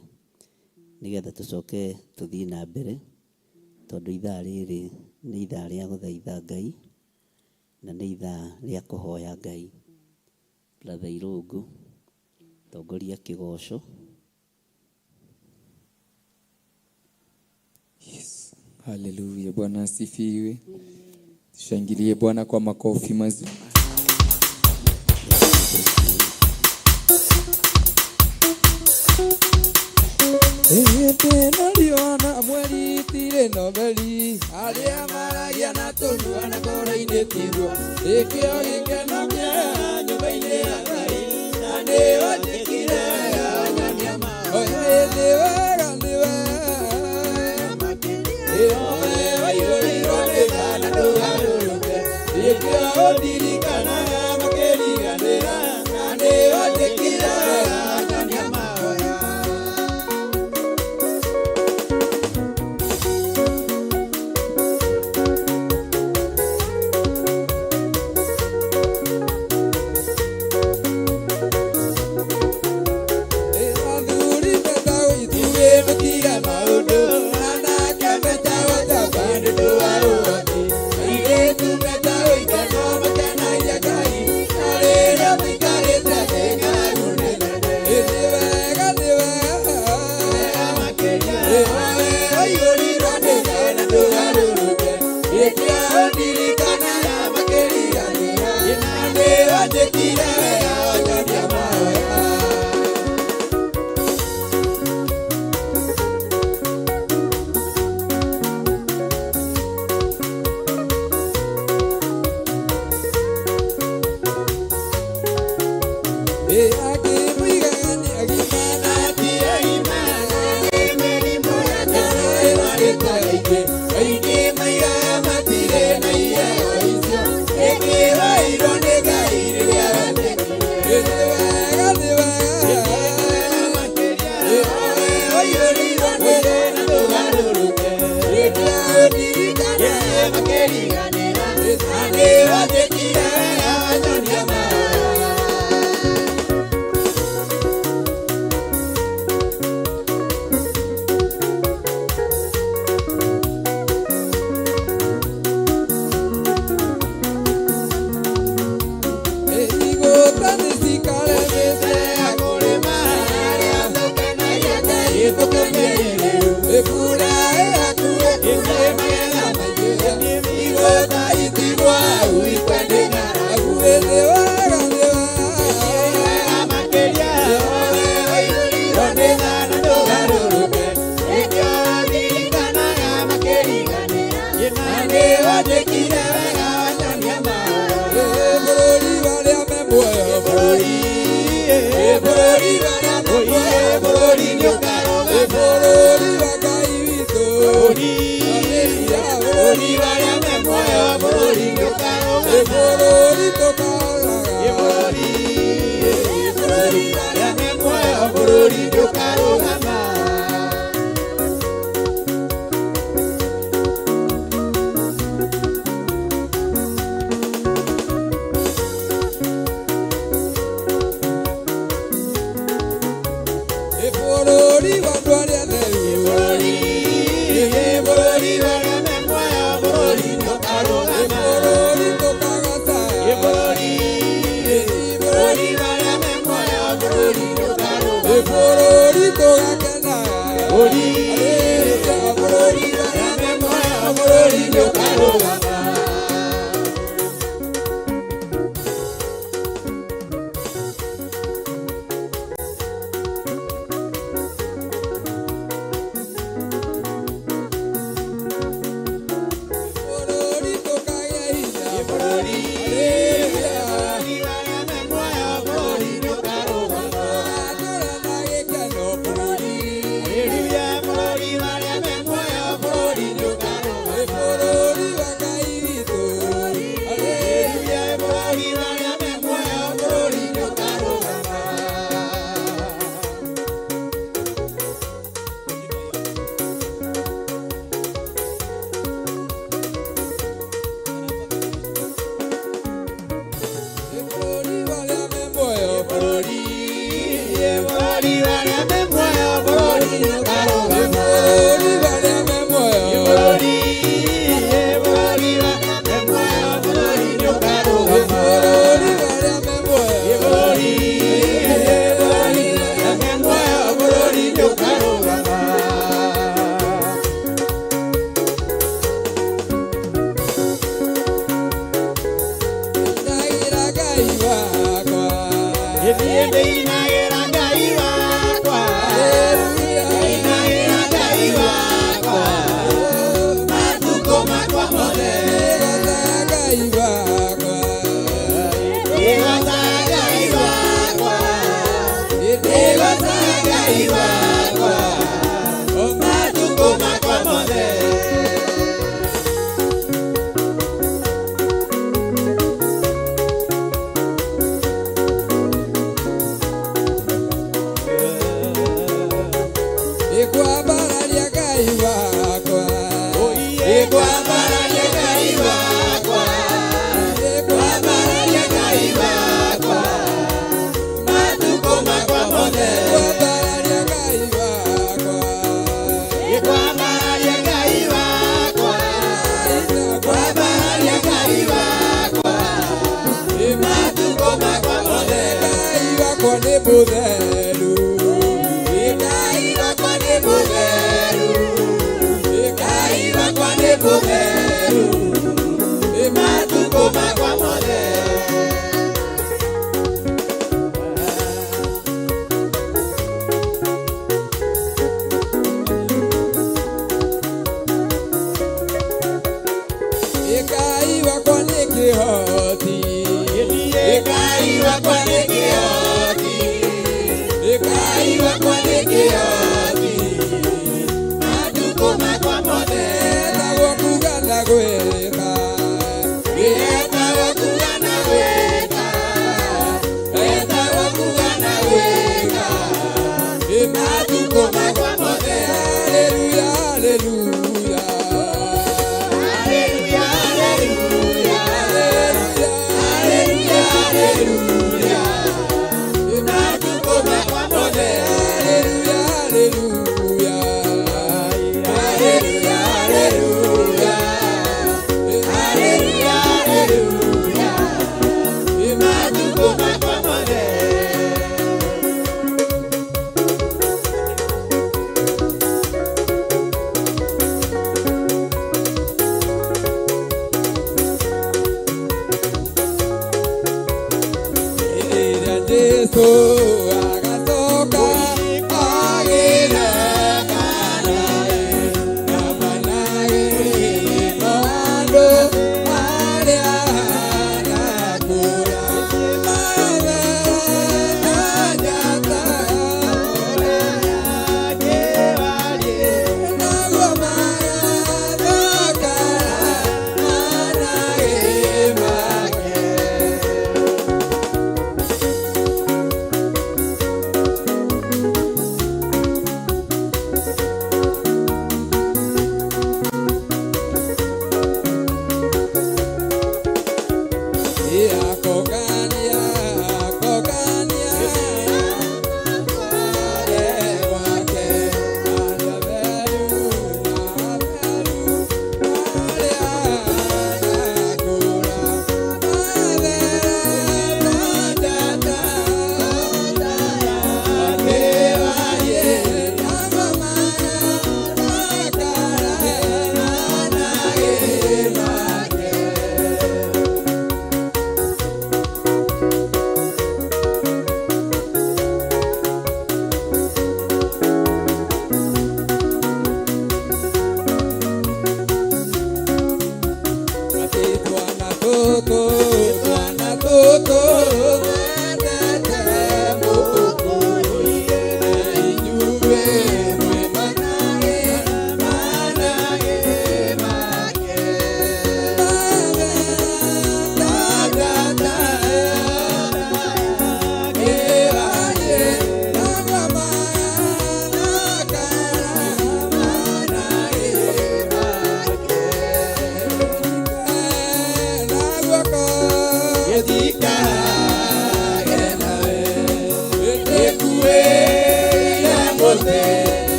nĩgetha tũcoke tũthiĩ na mbere, tondũ ithaa rĩrĩ nĩ ithaa rĩa gũthaitha Ngai na nĩ ithaa rĩa kũhoya Ngai. Brother Irũngũ, tongoria kĩgoco. Yes. Haleluya, Bwana asifiwe. Tushangilie Bwana kwa makofi mazuri. Naliona mweri tire nobeli aria maragia na tũnua na ngoro-inĩ tigwo ĩkĩo gĩkeno kĩa nyũmba-inĩ ya Ngai na nĩwandĩkire nyonia oya nĩ wega ĩoe waiyũrĩirwo nĩ tha na ndũgarũrũke ĩkĩo ũndirikanaga makĩriganĩra na nĩwandĩkire nyonia mahoya.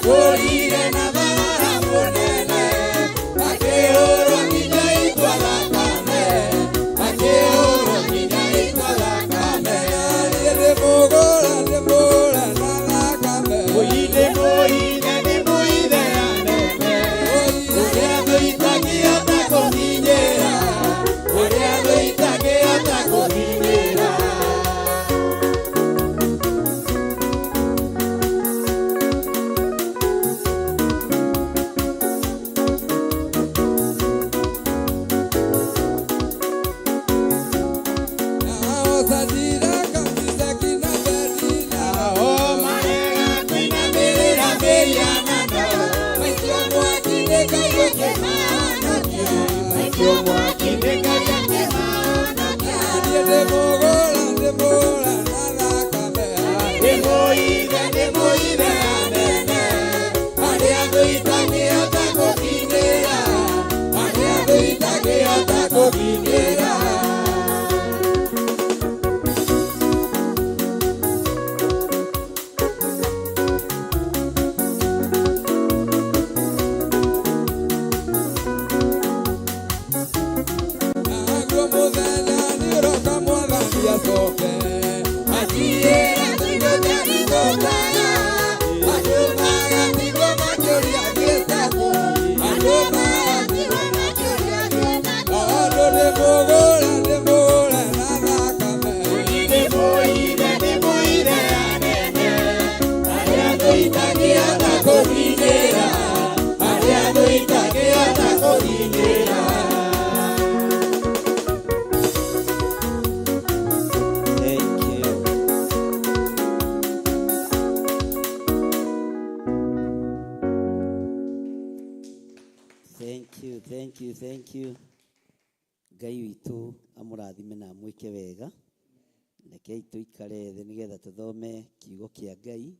Glory. Thank you. Ngai witũ amũrathime na mwĩke wega. Rekei tũikare thĩ nĩgetha tũthome kiugo kĩa Ngai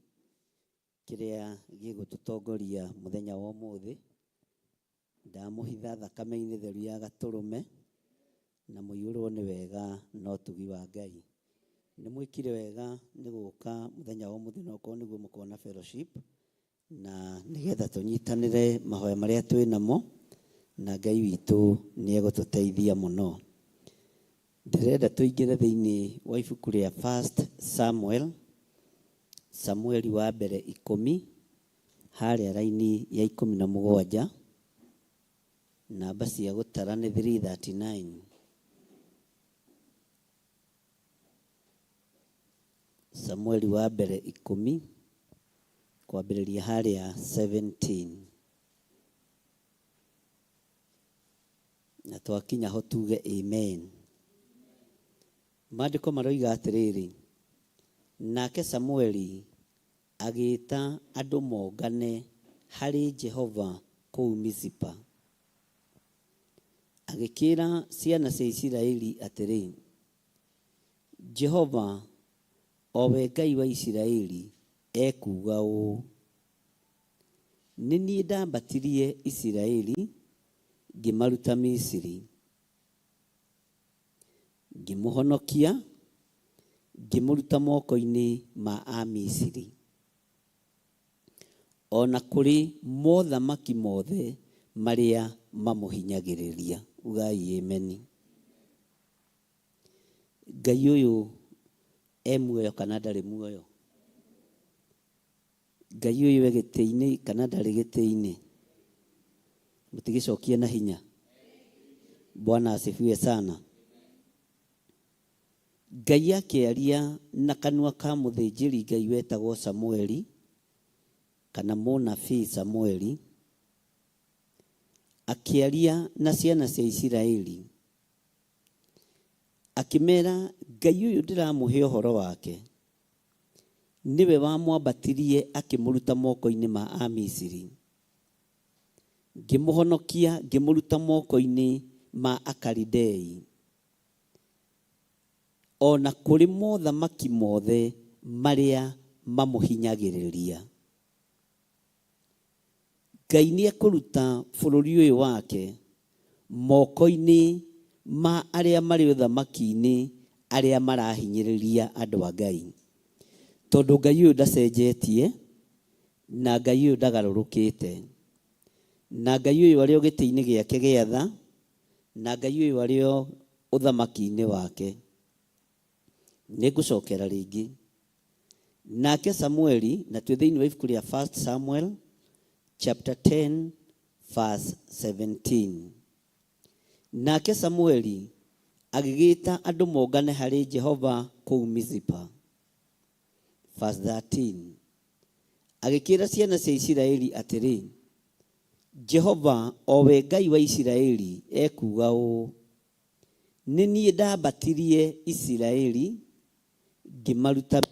kĩrĩa gĩgũtũtongoria mũthenya wa ũmũthĩ. Ndamũhitha thakame-inĩ theru ya Gatũrũme na mũiyũrwo nĩ wega no ũtugi wa Ngai. Nĩ mwĩkire wega nĩ gũka mũthenya wa ũmũthĩ na okorwo nĩguo mũkona fellowship na nĩgetha tũnyitanĩre mahoya marĩa twĩ namo na Ngai witũ nĩ egũtũteithia mũno. Ndĩrenda tũingĩre thĩinĩ wa ibuku rĩa 1 Samuel, Samueli wa mbere 10 harĩa raini ya 17, namba cia gũtara nĩ 339. Samueli wa mbere 10 kwambĩrĩria harĩa 17. Na twakinya ho tuge amen. Maandĩko maroiga atĩrĩrĩ, nake Samueli agĩĩta andũ mongane harĩ Jehova kũu Mizipa. Agĩkĩra ciana cia Isiraeli atĩrĩ, Jehova, o we Ngai wa Isiraeli, ekuuga ũũ: nĩ niĩ ndambatirie Isiraeli ngĩmaruta Misiri, ngĩmũhonokia ngĩmũruta moko-inĩ ma Amisiri, ona kũrĩ mothamaki mothe marĩa mamũhinyagĩrĩria. Ugai ameni. Ngai ũyũ muoyo kana ndarĩ muoyo? Ngai ũyũ gĩtĩ-inĩ kana ndarĩ gĩtĩ-inĩ? Mũtigĩcokie na hinya. Bwana asifiwe sana. Ngai akĩaria na kanua ka mũthĩnjĩri Ngai wetagwo Samueli kana mũnabii Samueli, akĩaria na ciana cia Isiraeli, akĩmera Ngai ũyũ ndĩramũhe ũhoro wake, niwe wamwambatirie akĩmũruta moko-inĩ ma Amisiri, ngĩmũhonokia ngĩmũruta moko-inĩ ma Akalidei, ona kũrĩ mothamaki mothe marĩa mamũhinyagĩrĩria. Ngai nĩ ekũruta bũrũri ũyũ wake moko-inĩ ma arĩa marĩ ũthamaki-inĩ arĩa marahinyĩrĩria andũ a Ngai. Tondũ Ngai ũyũ ndacenjetie na Ngai ũyũ ndagarũrũkĩte, na Ngai ũyũ arĩ o gĩtĩ-inĩ gĩake gĩa tha, na Ngai ũyũ arĩ o ũthamaki-inĩ wake. Nĩ ngũcokera rĩngĩ. Nake Samueli, na twĩ thĩinĩ wa ibuku rĩa 1 Samuel chapter 10 verse 17. Nake Samueli agĩgĩta andũ mongane harĩ Jehova kũu Mizipa. Verse 13. Agĩkĩra ciana cia Isiraeli atĩrĩ, Jehova, o we Ngai wa Isiraeli, ekuuga ũũ: nĩ niĩ ndambatirie Isiraeli ngĩmaruta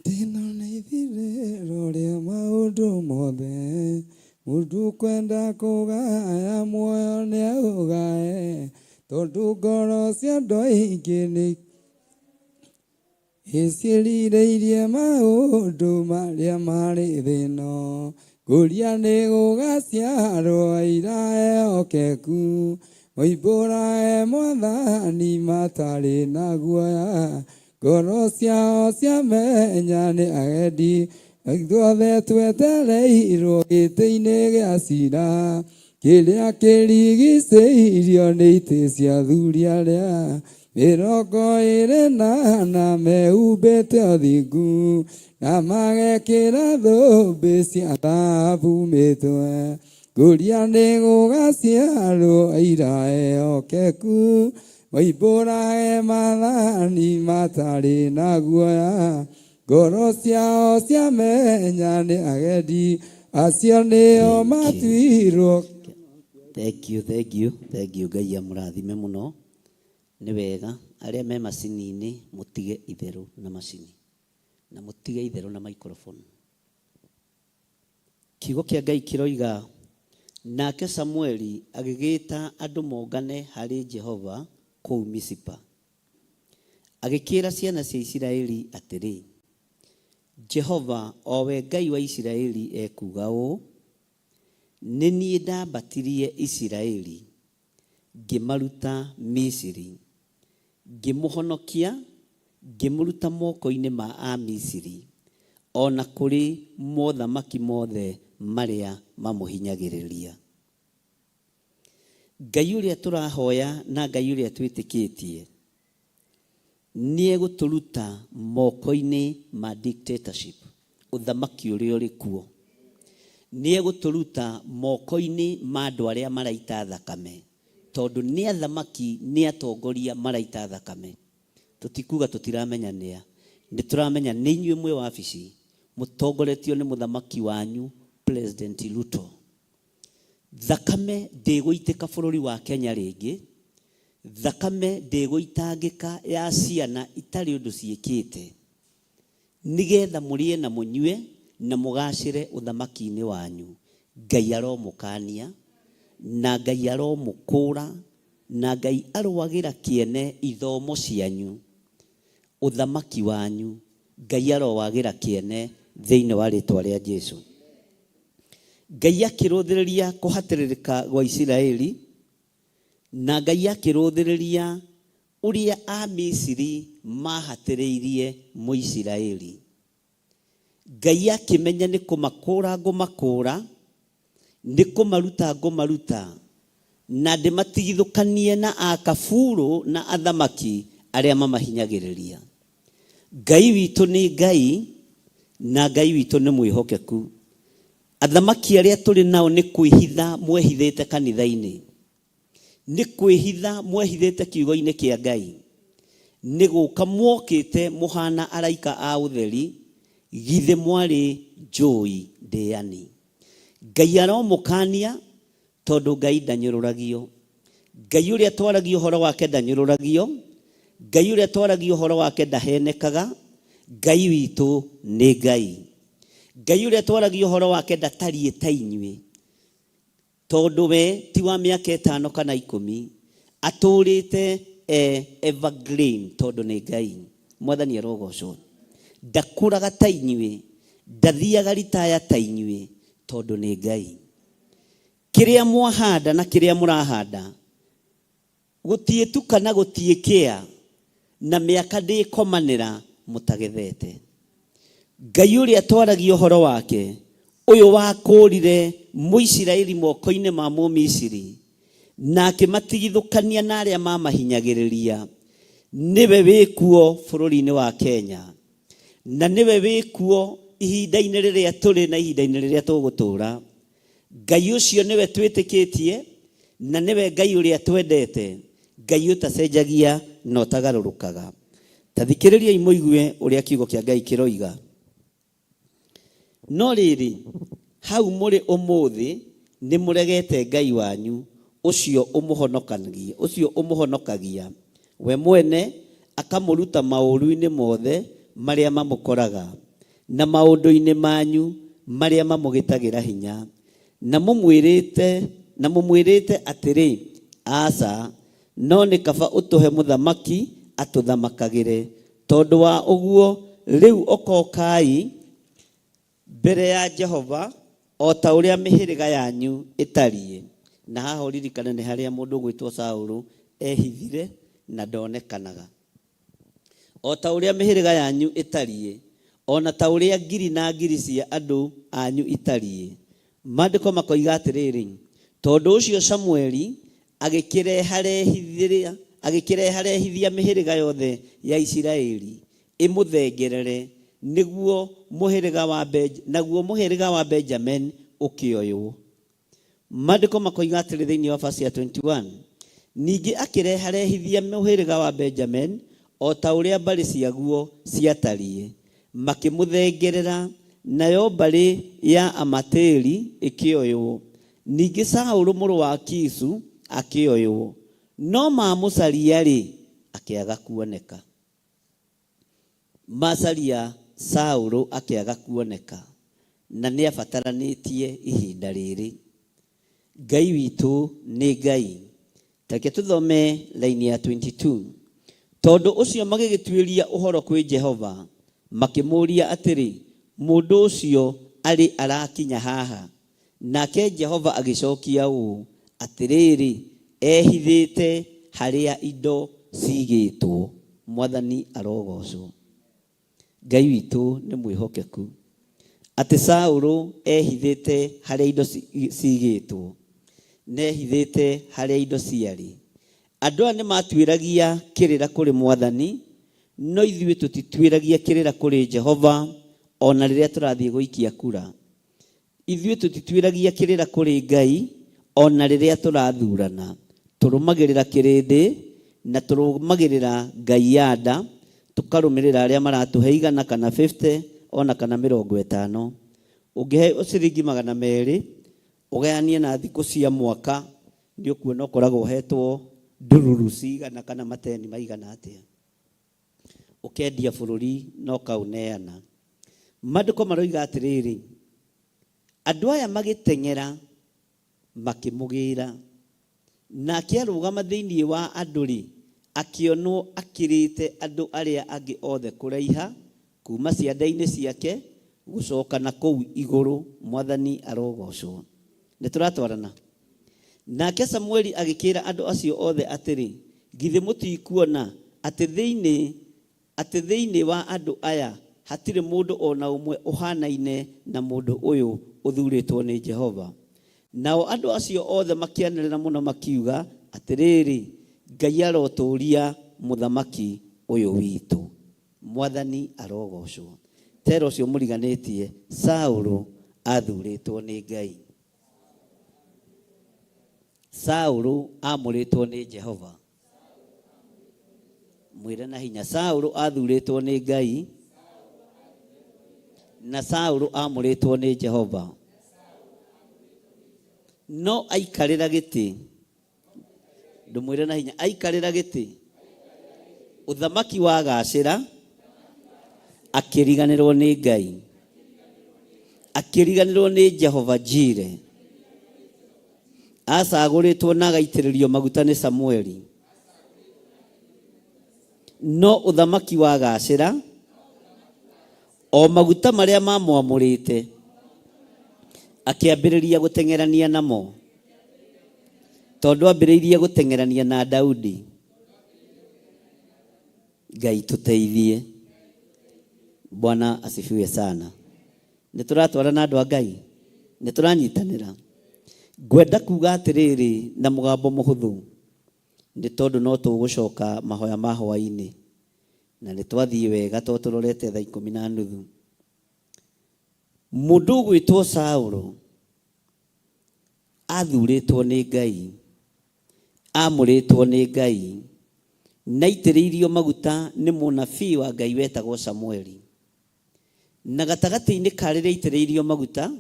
Tino nĩ ithirĩro rĩa maũndũ mothe, mũndũ kwenda kũgaya muoyo nĩ aũgae, tondũ ngoro cia andũ aingĩ nĩ icirirĩirie maũndũ marĩa marĩ thĩno. Ngũria nĩ gũgaciarwo aira ehokeku, moimbũrae Mwathani matarĩ na guoya. Ngoro ciao ciamenya nĩ agendi, ithuothe twetereirwo gĩtĩ-inĩ gĩa cira. kĩrĩa kĩrigicĩirio nĩ itĩ cia athuri arĩa mĩrongo ĩrĩ na mehumbĩte ũthingu na magekĩra thũmbĩ cia thahabu mĩtwe. Ngũria nĩ gũgaciarwo aira ehokeku moimbũrage maathani matarĩ na guoya. Ngoro ciao ciamenya nĩ agendi acio nĩo matuirwo. Thank you. Ngai amũrathime mũno. Nĩ wega arĩa me macini-inĩ mũtige itherũ na macini na mũtige itherũ na microphone. Kiugo kĩa Ngai kĩroiga nake Samueli agĩgĩta andũ mongane harĩ Jehova kũu Misipa. Agĩkĩra ciana cia Isiraeli atĩrĩ, Jehova o we Ngai wa Isiraeli ekuga ũũ, nĩ niĩ ndambatirie Isiraeli ngĩmaruta Misiri, ngĩmũhonokia ngĩmũruta moko-inĩ ma a Misiri, ona kũrĩ mothamaki mothe marĩa mamũhinyagĩrĩria. Ngai ũrĩa tũrahoya na Ngai ũrĩa twĩtĩkĩtie nĩ egũtũruta moko-inĩ ma dictatorship, ũthamaki ũrĩa ũrĩ kuo. Nĩ egũtũruta moko-inĩ ma andũ arĩa maraita thakame, tondũ nĩ athamaki nĩ atongoria maraita thakame. Tũtikuga tũtiramenya nĩa, nĩ tũramenya nĩ inyuĩ mwĩ wabici mũtongoretio nĩ mũthamaki wanyu President Ruto. Thakame ndĩgũitĩka bũrũri wa Kenya rĩngĩ. Thakame ndĩgũitangĩka ya ciana itarĩ ũndũ ciĩkĩte, nĩgetha mũrĩe na mũnyue na mũgacĩre ũthamaki-inĩ wanyu. Ngai aromũkania na Ngai aromũkũra na Ngai arũagĩra kĩene ithomo cianyu. Ũthamaki wanyu Ngai arowagĩra kĩene thĩinĩ wa rĩtwa rĩa Jesũ. Ngai akĩrũthĩrĩria kũhatĩrĩrĩka gwa Isiraeli na Ngai akĩrũthĩrĩria ũrĩa a Misiri mahatĩrĩirie Mũisiraeli. Ngai akĩmenya nĩ kũmakũra ngũmakũra, nĩ kũmaruta ngũmaruta, na ndĩmatigithũkanie na akaburu na athamaki arĩa mamahinyagĩrĩria. Ngai witũ nĩ Ngai na Ngai witũ nĩ mwĩhokeku. Athamaki arĩa tũrĩ nao nĩ kwĩhitha mwehithĩte kanitha-inĩ, nĩ kwĩhitha mwehithĩte kiugo-inĩ kĩa Ngai, nĩ gũka mwokĩte mũhana araika a ũtheri, githĩ mwarĩ njũĩ ndĩani. Ngai aromũkania tondũ Ngai ndanyũrũragio. Ngai ũrĩa twaragia ũhoro wake ndanyũrũragio. Ngai ũrĩa twaragia ũhoro wake ndahenekaga. Ngai witũ nĩ Ngai. Ngai ũrĩa twaragia ũhoro wake ndatariĩ ta inyuĩ, tondũ we ti wa mĩaka 5 kana 10, atũrĩte evergreen tondũ nĩ Ngai. Mwathani arogocwo. Ndakũraga ta inyuĩ, ndathiaga ritaya ta inyuĩ tondũ nĩ Ngai. Kĩrĩa mwahanda na kĩrĩa mũrahanda gũtiĩtu kana gũtiĩkĩa, na mĩaka ndĩkomanĩra mũtagethete. Ngai ũrĩa twaragia ũhoro wake, ũyũ wakũrire Mũisiraeli moko-inĩ ma Mũmisiri na akĩmatigithũkania na arĩa mamahinyagĩrĩria, nĩwe wĩkuo bũrũri-inĩ wa Kenya, na nĩwe wĩkuo ihinda-inĩ rĩrĩa tũrĩ na ihinda-inĩ rĩrĩa tũgũtũra. Ngai ũcio nĩwe twĩtĩkĩtie na nĩwe Ngai ũrĩa twendete, Ngai ũtacenjagia na ũtagarũrũkaga. Tathikĩrĩriai mũigue ũrĩa kiugo kĩa Ngai kĩroiga. No rĩrĩ, hau mũrĩ ũmũthĩ nĩ mũregete Ngai wanyu ũcio ũmũhonokagia we mwene, akamũruta maũru-inĩ mothe marĩa mamũkoraga na maũndũ-inĩ manyu marĩa mamũgĩtagĩra hinya, na mũmwĩrĩte atĩrĩ, aca, no nĩ kaba ũtũhe mũthamaki atũthamakagĩre. Tondũ wa ũguo rĩu okokai mbere ya Jehova o ta ũrĩa mĩhĩrĩga yanyu ĩtariĩ. Na haha ũririkane nĩ harĩa mũndũ gwĩtwo Saũlũ ehithire na ndonekanaga. O ta ũrĩa mĩhĩrĩga yanyu ĩtariĩ, ona ta ũrĩa ngiri na ngiri cia andũ anyu itariĩ. Maandĩko makoiga atĩrĩrĩ, tondu ucio Samueli agikirehithia mihiriga yothe ya Isiraeli imuthengerere niguo muhiriga wa Benjamin ukioywo. Maandiko makoiga atĩrĩ thĩinĩ wa verse ya 21, ningĩ akĩreharehithia muhiriga wa Benjamin o ta ũrĩa mbarĩ ciaguo ciatariĩ, makĩmũthengerera, nayo mbarĩ ya Amateri ĩkĩoywo. Ningĩ Saũlũ mũrũ wa Kisu akĩoywo, no mamũcaria-rĩ akĩaga kuoneka. Macaria Saũlũ akĩaga kuoneka, na nĩ abataranĩtie ihinda rĩrĩ. Ngai witũ nĩ Ngai. Reke tũthome laini ya 22. Tondu ucio magĩgĩtuĩria ũhoro kwĩ Jehova, makĩmũria atĩrĩ, mũndũ ũcio arĩ arakinya haha? Nake Jehova agĩcokia ũũ atĩrĩrĩ, ehithĩte harĩa indo cigĩtwo. Mwathani arogocwo. Ngai witũ nĩ mwĩhokeku atĩ Saũlũ ehithĩte harĩa indo cigĩtwo, nehithĩte harĩa indo ciarĩ. Andũ aya nĩ matuĩragia kĩrĩra kũrĩ Mwathani, no ithuĩ tũtituĩragia kĩrĩra kũrĩ Jehova ona rĩrĩa tũrathiĩ gũikia kura. Ithuĩ tũtituĩragia kĩrĩra kũrĩ Ngai ona rĩrĩa tũrathurana. Tũrũmagĩrĩra kĩrĩndĩ na tũrũmagĩrĩra Ngai yanda, tukarũmĩrĩra arĩa maratũhe 100 kana 50 ona kana 50. Ũngĩhe ciringi 200 ũgayanie na thikũ cia mwaka, nĩ ũkuona ũkoragwo ũhetwo ndururu 100 kana mateni maigana atĩa. Ũkendia bũrũri no kaũneana. Maandĩko maroiga atĩrĩrĩ, andũ aya magĩteng'era makĩmũgĩra, nake arũgama thĩinĩ wa andũ-rĩ akĩonwo akĩrĩte andũ arĩa angĩ othe kũraiha kuma cianda-inĩ ciake gũcoka na kũu igũrũ. Mwathani arogocwo. Nĩ tũratwarana. Nake Samueli agĩkĩra andũ acio othe atĩrĩ, githĩ mũtikuona atĩ thĩinĩ wa andũ aya hatirĩ mũndũ ona ũmwe ũhanaine na mũndũ ũyũ ũthurĩtwo nĩ Jehova? Nao andũ acio othe makĩanĩrĩra mũno makiuga atĩrĩrĩ, Ngai arotũũria mũthamaki ũyũ witũ. Mwathani arogocwo. Tera ũcio mũriganĩtie, Saũlũ athurĩtwo nĩ Ngai. Saũlũ amũrĩtwo nĩ Jehova. Mwĩre na hinya, Saũlũ athurĩtwo nĩ Ngai na Saũlũ amũrĩtwo nĩ Jehova. No aikarĩra gĩtĩ. Ndũmwĩre na hinya, aikarĩra gĩtĩ. Ũthamaki wa gacĩra akĩriganĩrwo nĩ Ngai, akĩriganĩrwo nĩ Jehova Jire. Acagũrĩtwo na agaitĩrĩrio maguta nĩ Samueli. No ũthamaki wa gacĩra, o maguta marĩa mamwamũrĩte akĩambĩrĩria gũteng'erania namo, tondũ ambĩrĩirie gũteng'erania na Daudi. Ngai tũteithie. Bwana asifiwe sana. Nĩ tũratwarana andũ a Ngai? Nĩ tũranyitanĩra? Ngwenda kuga atĩrĩrĩ na mũgambo mũhũthũ, nĩ tondũ no tũgũcoka mahoya ma hwaĩ-inĩ, na nĩ twathiĩ wega tondũ tũrorete thaa 10:30. Mũndũ ũgwĩtwo Saũlũ athurĩtwo nĩ Ngai, amũrĩtwo nĩ Ngai, na aitĩrĩirio maguta nĩ mũnabii wa Ngai wetagwo Samueli. Na gatagatĩ-inĩ ka rĩrĩa aitĩrĩirio maguta,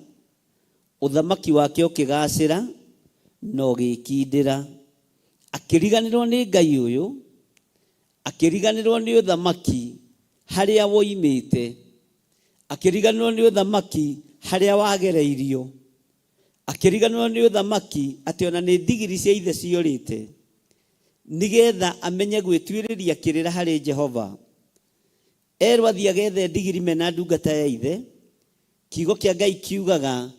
ũthamaki wake ũkĩgacĩra na ũgĩkindĩra. Akĩriganĩrwo nĩ Ngai ũyũ, akĩriganĩrwo nĩ ũthamaki harĩa woimĩte, akĩriganĩrwo nĩ ũthamaki harĩa wagereirio, akĩriganĩrwo nĩ ũthamaki atĩ ona nĩ ndigiri cia ithe ciorĩte, nĩgetha amenye gwĩtuĩrĩria kĩrĩra harĩ Jehova. Erwo athiĩ agethe ndigiri mena ndungata ya ithe. Kiugo kĩa Ngai kiugaga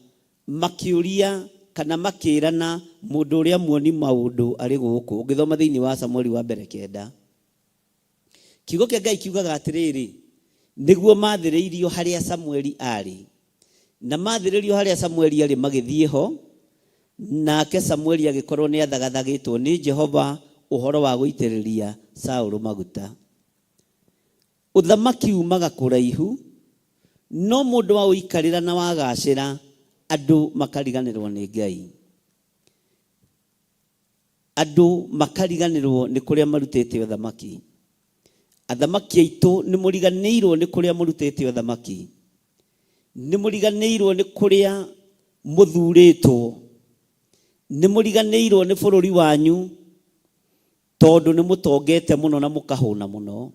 makĩũria kana makĩrana mũndũ ũrĩa muoni maũndũ arĩ gũkũ. Ũngĩthoma thĩinĩ wa Samueli wa mbere 9, kiugo kĩa Ngai kiugaga atĩrĩrĩ, nĩguo mathĩrĩirio harĩa Samueli arĩ. Na mathĩrĩirio harĩa Samueli arĩ magĩthiĩ ho, nake Samueli agikorwo nĩ athagathagĩtwo nĩ Jehova ũhoro wa gũitĩrĩria Saũlũ maguta. Ũthamaki umaga kũraihu, no mũndũ wa ũikarĩra na wagacĩra andũ makariganĩrwo nĩ Ngai. Andũ makariganĩrwo nĩ kũrĩa marutĩte ũthamaki. Athamaki aitũ nĩ mũriganĩirwo nĩ kũrĩa mũrutĩte ũthamaki. Nĩ mũriganĩirwo nĩ kũrĩa mũthurĩtwo. Nĩ mũriganĩirwo nĩ bũrũri wanyu tondũ nĩ mũtongete mũno na mũkahũna mũno.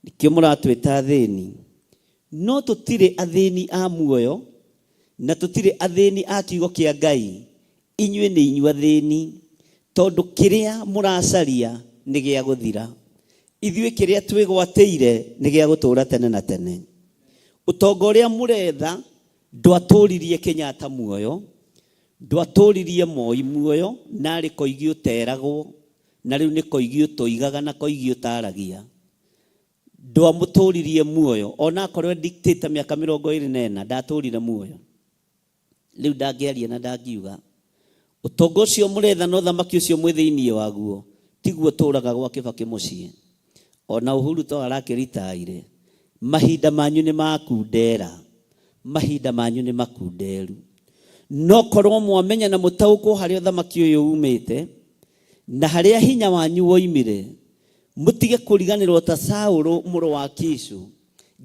Nĩkĩo mũratwĩta athĩni. No tũtirĩ athĩni a muoyo na tũtirĩ athĩni a kiugo kĩa Ngai. Inyuĩ nĩ inyuĩ athĩni tondũ kĩrĩa mũracaria nĩ gĩa gũthira. Ithuĩ kĩrĩa twĩgwatĩire nĩ gĩa gũtũũra tene na tene. Ũtonga ũrĩa mũretha ndwatũririe Kenyatta muoyo, ndwatũririe Moi muoyo, narĩ koigi ũteragwo na rĩu nĩ koigi ũtoigaga na koigi ũtaragia. Ndwamũtũririe muoyo, ona akorwo dictator mĩaka 24 ndatũrire muoyo. Rĩu ndangĩaria na ndangiuga ũtonga ũcio mũretha na ũthamaki ũcio mwĩ thĩinĩ waguo tiguo tũraga gwa Kĩbakĩ mũciĩ. Ona Uhuru to arakĩritaire. Mahinda manyu nĩ makundera, mahinda manyu nĩ makunderu. No korwo mwamenya na mũtaũkwo harĩa ũthamaki ũyũ umĩte na harĩa hinya wanyu woimire, mũtige kũriganĩrwo ta Saũlũ mũrũ wa Kishu.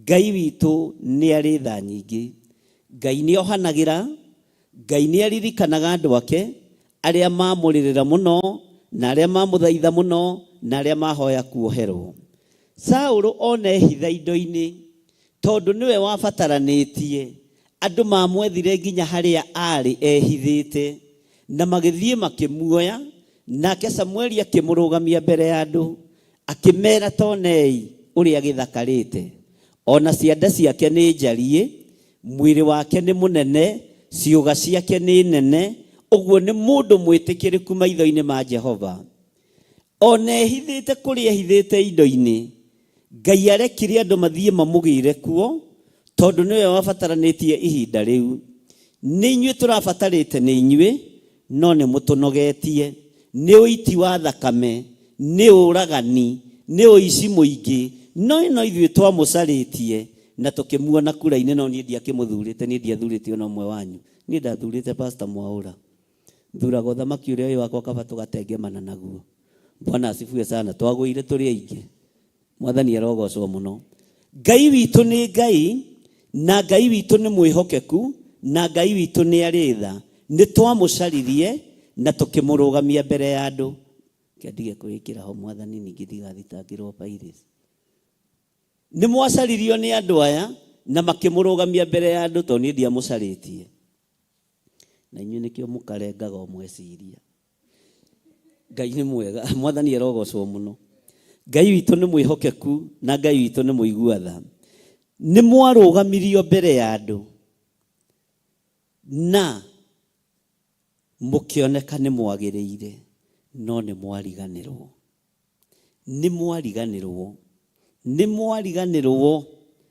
Ngai witũ nĩ arĩ tha nyingĩ. Ngai nĩ ohanagĩra, Ngai nĩ aririkanaga andũ ake arĩa mamũrĩrĩra mũno na arĩa mamũthaitha mũno na arĩa mahoya kuoherwo. Saũlũ onehitha indo-inĩ tondũ nĩwe wabataranĩtie. Andũ mamwethire nginya harĩa arĩ ehithĩte na magĩthiĩ makĩmuoya, nake Samueli akĩmũrũgamia mbere ya andũ akĩmera tonei ũrĩa gĩthakarĩte. Ona cianda ciake nĩ njariĩ, mwĩrĩ wake nĩ mũnene, ciũga ciake nĩ nene. Ũguo nĩ mũndũ mwĩtĩkĩrĩku maitho-inĩ ma Jehova. Ona ehithĩte kũrĩa ehithĩte indo-inĩ, Ngai arekire andũ mathiĩ mamũgĩire kuo tondũ nĩwe wabataranĩtie ihinda rĩu. Nĩ inyuĩ tũrabatarĩte nĩ inyuĩ, no nĩ mũtũnogetie. Nĩ ũiti wa thakame, nĩ ũragani, nĩ ũici mũingĩ, no ithuĩ twamũcarĩtie na tũkĩmuona kura-inĩ. No niĩ ndiakĩmũthurĩte, niĩ ndiathurĩte ona ũmwe wanyu. Niĩ ndathurĩte Pastor Mwaũra. Thuraga ũthamaki ũrĩa ũyũ wakwa kaba tũgatengemana naguo. Bwana asifiwe sana. Twagũire tũrĩ aingĩ. Mwathani arogocwo mũno. Ngai witũ nĩ Ngai na Ngai witũ nĩ mwĩhokeku na Ngai witũ nĩ arĩ tha. Nĩ twamũcaririe na tũkĩmũrũgamia mbere ya andũ. Kĩandige kwĩkĩra ho Mwathani ningĩ ndigathitangĩrwo Pairis. Nĩ mwacaririo nĩ andũ aya na makĩmũrũgamia mbere ya andũ tondũ niĩ ndiamũcarĩtie. Na inyuĩ nĩkĩo mũkarengaga o mweciria. Ngai nĩ mwega. Mwathani arogocwo mũno. Ngai witũ nĩ mwĩhokeku na Ngai witũ nĩ mũigua tha. Nĩ mwarũgamirio mbere ya andũ na mũkĩoneka nĩ mwagĩrĩire, no nĩ mwariganĩrwo. Nĩ mwariganĩrwo. Nĩ mwariganĩrwo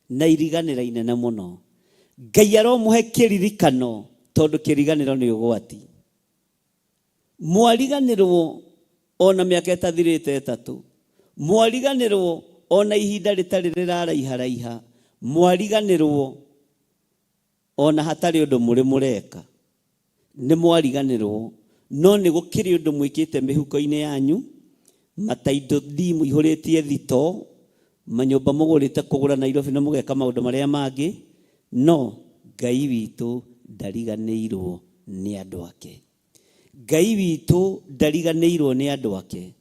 na iriganĩra inene mũno. Ngai aromũhe kĩririkano tondũ kĩriganĩro nĩ ũgwati. Mwariganĩrwo ona mĩaka ĩtathirĩte 3. Mwariganĩrwo ona ihinda rĩtarĩ rĩraraiharaiha. Mwariganĩrwo ona hatarĩ ũndũ mũrĩ mũreka. Nĩ mwariganĩrwo, no nĩ gũkĩrĩ ũndũ mwĩkĩte mĩhuko-inĩ yanyu. Mataindo thimu ihũrĩtie thito, manyũmba mũgũrĩte kũgũra Nairobi na mũgeka maũndũ marĩa mangĩ. No Ngai witũ ndariganĩirwo nĩ andũ ake. Ngai witũ ndariganĩirwo nĩ andũ ake.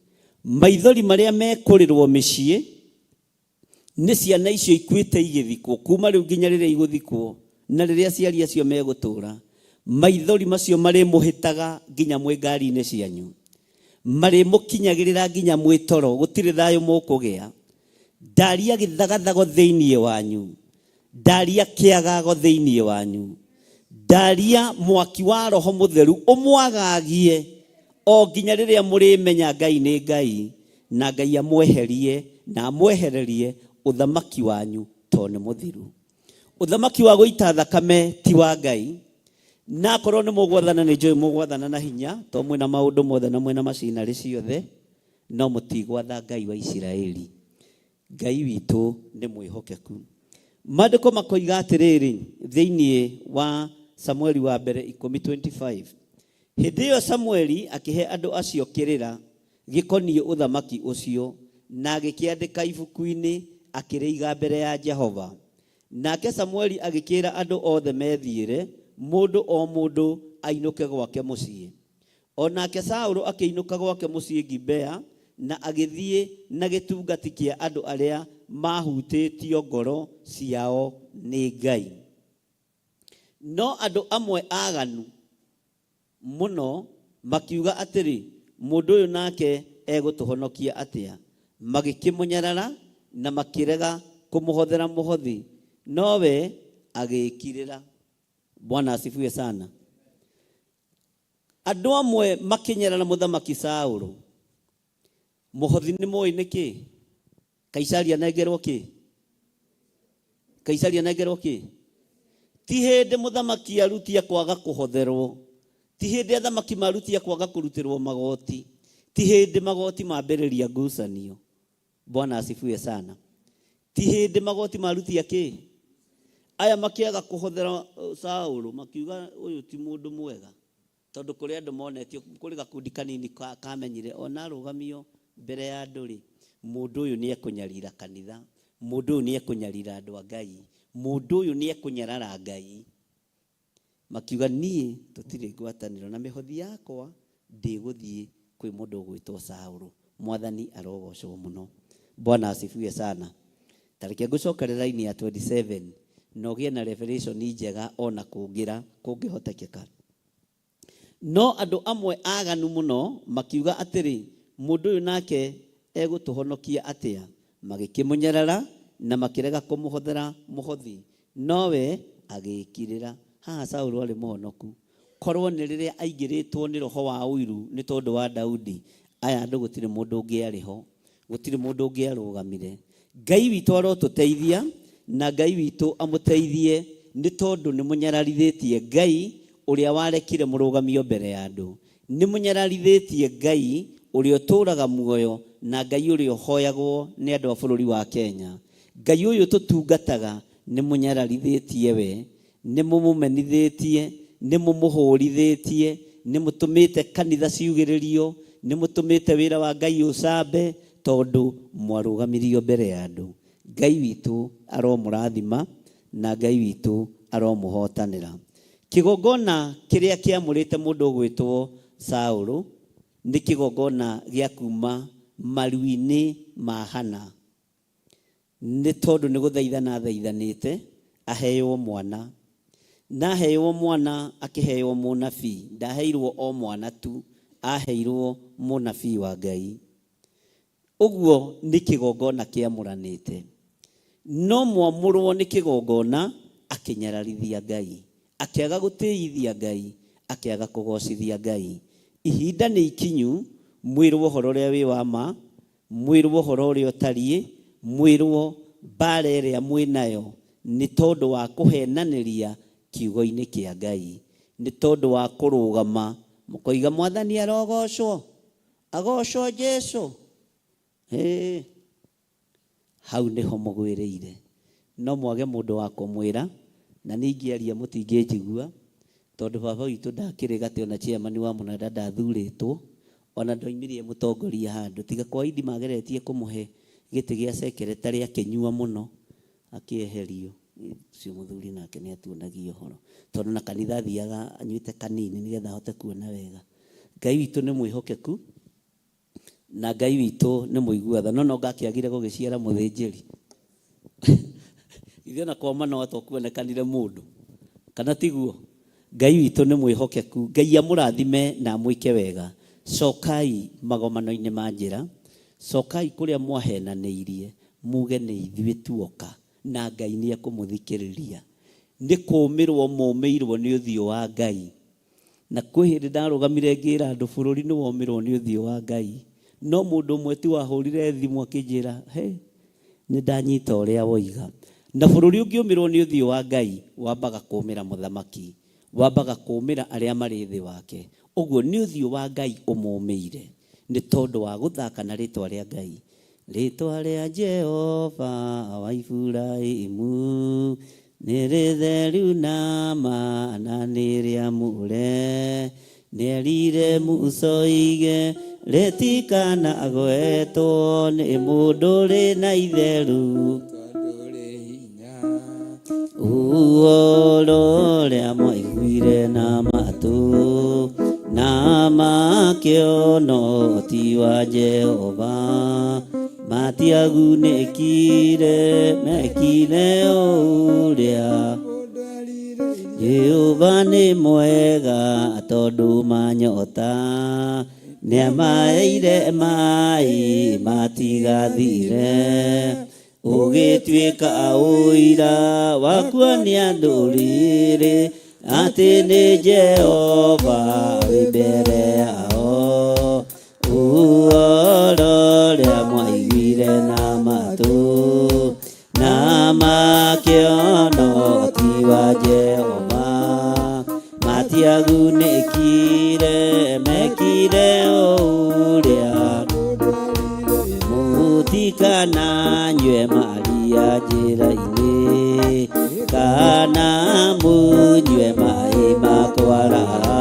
Maithori marĩa mekũrĩrwo mĩciĩ nĩ ciana icio ikuĩte igĩthikwo kuma rĩu nginya rĩrĩa igũthikwo na rĩrĩa aciari acio megũtũra. Maithori macio marĩ mũhĩtaga nginya mwĩ ngari-inĩ cianyu, marĩ mũkinyagĩrĩra nginya mwĩ toro, gũtirĩ thayũ mũkũgĩa. Ndaria gĩthagathago thĩinĩ wanyu, ndaria kĩagago thĩinĩ wanyu, ndaria mwaki wa Roho Mũtheru ũmwagagie o nginya rĩrĩa mũrĩmenya Ngai nĩ Ngai na Ngai amweherie na amwehererie ũthamaki wanyu to nĩ mũthiru. Ũthamaki wa gũita thakame ti wa Ngai. na korwo nĩ mũgwathana nĩ njũĩ mũgwathana na hinya to mwĩna maũndũ mothe na mwĩna macinarĩ ciothe no mũtigwatha Ngai wa Isiraeli. Ngai witũ nĩ mwĩhokeku. Maandĩko makoiga atĩrĩrĩ thĩinĩ wa Samueli wa mbere 10:25, hĩndĩ ĩyo Samueli akĩhe andũ acio kĩrĩra gĩkoniĩ ũthamaki ũcio na agĩkĩandĩka ibuku-inĩ akĩrĩiga mbere ya Jehova. Nake Samueli agĩkĩra andũ othe methiĩre mũndũ o mũndũ ainũke gwake mũciĩ. Onake Saũlũ akĩinũka gwake mũciĩ Gibea na agĩthiĩ na gĩtungati kĩa andũ arĩa mahutĩtio ngoro ciao nĩ Ngai. No andũ amwe aganu mũno makiuga atĩrĩ, mũndũ ũyũ nake egũtũhonokia atĩa? Magĩkĩmũnyarara na makĩrega kũmũhothera mũhothi, nowe agĩĩkirĩra. Bwana asifiwe sana. Andũ amwe makinyarara mũthamaki Saũlũ. Mũhothi nĩ mũĩ nĩkĩ? Kaisari anengerwo kĩ? Kaisari anengerwo kĩ? Ti hĩndĩ mũthamaki arutia kwaga kũhotherwo. Ti hĩndĩ athamaki marutia kwaga kũrutĩrwo magoti. Ti hĩndĩ magoti mambĩrĩria ngucanio. Bwana asifiwe sana. Ti hĩndĩ magoti marutia kĩ? Aya makĩaga kũhothera Saũlũ makiuga ũyũ ti mũndũ mwega. Tondũ kũrĩ andũ monetio, kũrĩ gakundi kanini kamenyire ona arũgamio mbere ya andũ rĩ, mũndũ ũyũ nĩ ekũnyarira kanitha, mũndũ ũyũ nĩ ekũnyarira andũ a Ngai, mũndũ ũyũ nĩ ekũnyarara Ngai. Makiuga niĩ tũtirĩ ngwatanĩro na mĩhothi yakwa ndĩgũthiĩ kwĩ mũndũ ũgwĩtwo Saũlũ. Mwathani arogocwo mũno. Bwana asifiwe sana. Tareke ngũcokerera raini ya 27 na ũgĩe na revelation njega ona kũngĩhotekeka. No andũ amwe aganu mũno makiuga atĩrĩ, mũndũ ũyũ nake egũtũhonokia atĩa? Magĩkĩmũnyarara na makĩrega kũmũhothera mũhothi, nowe agĩĩkirĩra. Haha Saũlũ arĩ mũhonoku. Korwo nĩ rĩrĩa aingĩrĩtwo nĩ roho wa ũiru nĩ tondũ wa Daudi, aya andũ gũtirĩ mũndũ ũngĩ arĩ ho, gũtirĩ mũndũ ũngĩ arũgamire. Ngai witũ arotũteithia na Ngai witũ amũteithie nĩ tondũ nĩ mũnyararithĩtie Ngai ũrĩa warekire mũrũgamio mbere ya andũ. Nĩ mũnyararithĩtie Ngai ũrĩa ũtũũraga muoyo na Ngai ũrĩa ũhoyagwo nĩ andũ a bũrũri wa Kenya. Ngai ũyũ tũtungataga nĩ mũnyararithĩtie we, nĩ mũmũmenithĩtie, nĩ mũmũhũrithĩtie, nĩ mũtũmĩte kanitha ciugĩrĩrio, nĩ mũtũmĩte wĩra wa Ngai ũcambe tondũ mwarũgamirio mbere ya andũ. Ngai witũ aromũrathima na Ngai witũ aromũhotanĩra. Kĩgongona kĩrĩa kĩamũrĩte mũndũ ũgwĩtwo Saũlũ nĩ kĩgongona gĩa kuma maru-inĩ ma Hana. Nĩ tondũ nĩ gũthaithana thaithanĩte aheo mwana. Na aheo mwana akĩheo mũnabii. Ndaheirwo o mwana tu, aheirwo mũnabii wa Ngai. Ũguo nĩ kĩgongona kĩamũranĩte. No mwamũrwo nĩ kĩgongona akĩnyararithia Ngai, akĩaga gũtĩithia Ngai, akĩaga kũgocithia Ngai. Ihinda nĩ ikinyu mwĩrwo ũhoro ũrĩa wĩ wa ma, mwĩrwo ũhoro ũrĩa ũtariĩ, mwĩrwo mbara ĩrĩa mwĩnayo nĩ tondũ wa kũhenanĩria kiugo-inĩ kĩa Ngai, nĩ tondũ wa kũrũgama mũkoiga Mwathani arogocwo, agocwo Jesũ. Hau nĩho mũgwĩrĩire. No mwage mũndũ wa kũmwĩra, na ningĩaria mũtingĩnjigua tondũ baba witũ ndakĩrĩ gatĩ ona chairman wa mũnada ndathurĩtwo, ona ndoimirie mũtongoria handũ, tiga kwa idi mageretie kũmũhe gĩtĩ gĩa secretary akĩnyua mũno akĩeherio. Ũcio mũthuri nake nĩ atuonagia ũhoro tondũ na kanitha athiaga anyuĩte kanini nĩgetha ahote kuona wega. Ngai witũ nĩ mwĩhokeku na Ngai witũ nĩ mũigua tha. No ngakĩagire gũgĩciara mũthĩnjĩri ithe na kwa mana watu kuonekanire mũndũ kana tiguo. Ngai witũ nĩ mwĩhokeku. Ngai amũrathime na amwĩke wega. Cokai magomano-inĩ ma njĩra, cokai kũrĩa mwahenanĩirie, muge nĩ ithuĩ tuoka na Ngai nĩ ekũmũthikĩrĩria. Nĩ kũũmĩrwo mũũmĩirwo nĩ ũthiũ wa Ngai. Na kwĩ hĩndĩ ndarũgamire ngĩra andũ bũrũri nĩ womĩrwo nĩ ũthiũ wa Ngai. No mũndũ ũmwe tu wahũrire thimũ akĩnjĩra nĩ ndanyita ũrĩa woiga. Na bũrũri ũngĩũmĩrwo nĩ ũthiũ wa Ngai wambaga kũũmĩra mũthamaki, wambaga kũmĩra arĩa marĩ thĩ wake. Ũguo nĩ ũthiũ wa Ngai ũmũmĩire nĩ tondũ wa gũthaka na rĩtwa rĩa Ngai. Rĩtwa rĩa Jehova wa Iburahĩmu nĩ rĩtheru na ma na nĩ rĩamũre, nĩerire Musa oige rĩtikanagwetwo nĩ mũndũ ũrĩ na itheru. Ũhoro ũrĩa mwaiguire na matũ na makĩona ti wa Jehova, matiagunĩkire mekire ũrĩa. Jehova nĩ mwega tondũ manyota, nĩamaheire maĩ matigathire. Ũgĩtuĩka ũira wa kuonia ndũrĩrĩ atĩ nĩ Jehova wĩ mbere yao. Ũhoro ũrĩa mwaiguire na matũ na makĩona ti wa Jehova, matiagunĩkire mekire ũrĩa. Mũtikananyue maria njĩra-inĩ, kana mũnyue maĩ ma kwaraha.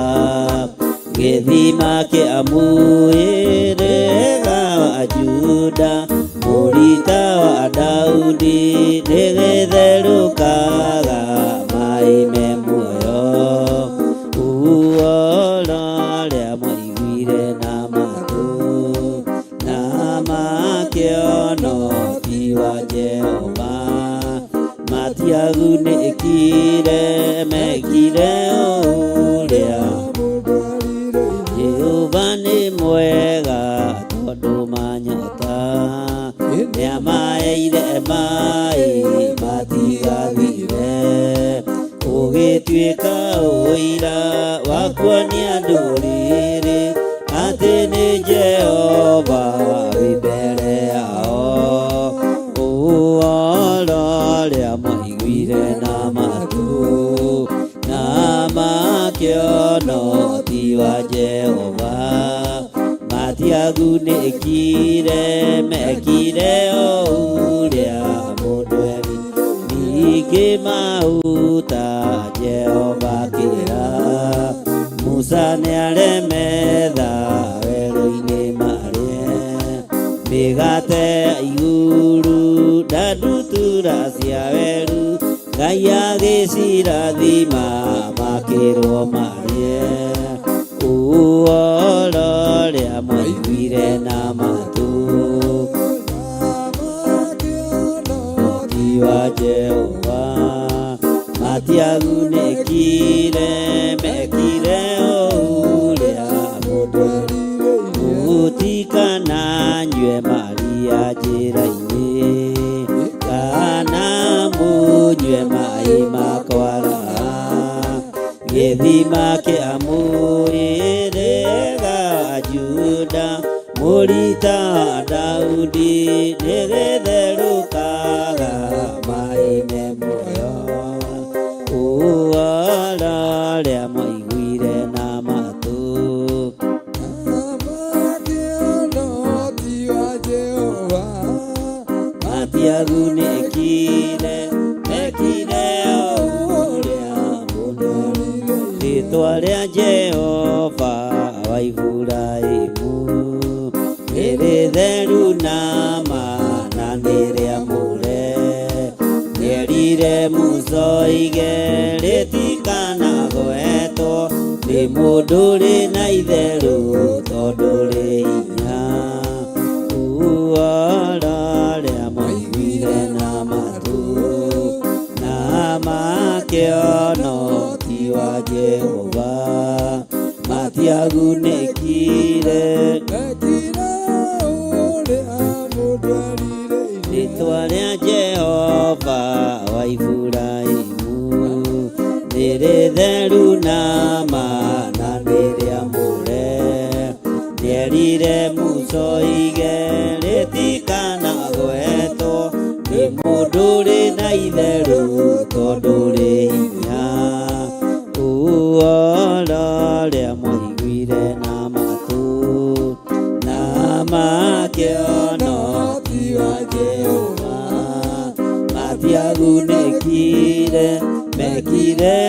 Gĩthima kĩa mũhĩrĩga wa Juda, mũrita wa Daudi, nĩgĩtherũkaga maĩ me muoyo. Ũhoro ũrĩa mwaiguire na matũ na makĩona ti wa Jehova, matiagunĩkire mekire ũrĩa. Jehova nĩ mwega tondũ manyota, nĩamaheire maĩ matigathire. Ũgĩtuĩka ũira wa kuonia ndũrĩrĩ atĩ nĩ Jehova wĩ mbere yao. Ũhoro ũrĩa mwaiguire na matũ na makĩona ti wa Jehova, matiagunĩkire mekire ũrĩa mũndũ eri. Ningĩ mahuta Jehova akĩra Musa nĩaremetha werũ-inĩ marĩe mĩgate ya igũrũ na ndutura cia werũ. Ngai agĩcirathima makĩrwo marĩe. Ũhoro ũrĩa mwaiguire na matũ ti wa Jehova, matiagunĩkire mekire ũrĩa mũndũ. Mũtikananyue maria njĩra-inĩ, kana mũnyue maĩ ma kwaraha. Gĩthima kĩa mũhĩrĩga wa Juda, mũrita wa Daudi, nĩgĩtherũkaga maĩ me muoyo. Ũhoro ũrĩa mwaiguire na matũ matiagunĩkire mekire ũrĩa mũndũ. Rĩtwa rĩa Jehova wa Iburahĩmu nĩ rĩtheru na ma na nĩ rĩamũre. Nĩerire Musa oige rĩtikanagwetwo nĩ mũndũ ũrĩ na itherũ tondũ rĩ hinya. Ũhoro ũrĩa mwaiguire na matũ na makĩona ti wa Jehova, matiagunĩkire rĩtwa rĩa Jehova wa Iburahĩmu nĩ rĩtheru na ma na nĩ rĩamũre. Nĩerire Musa oige rĩtikanagwetwo nĩ mũndũ ũrĩ na itherũ tondũ rĩ hinya.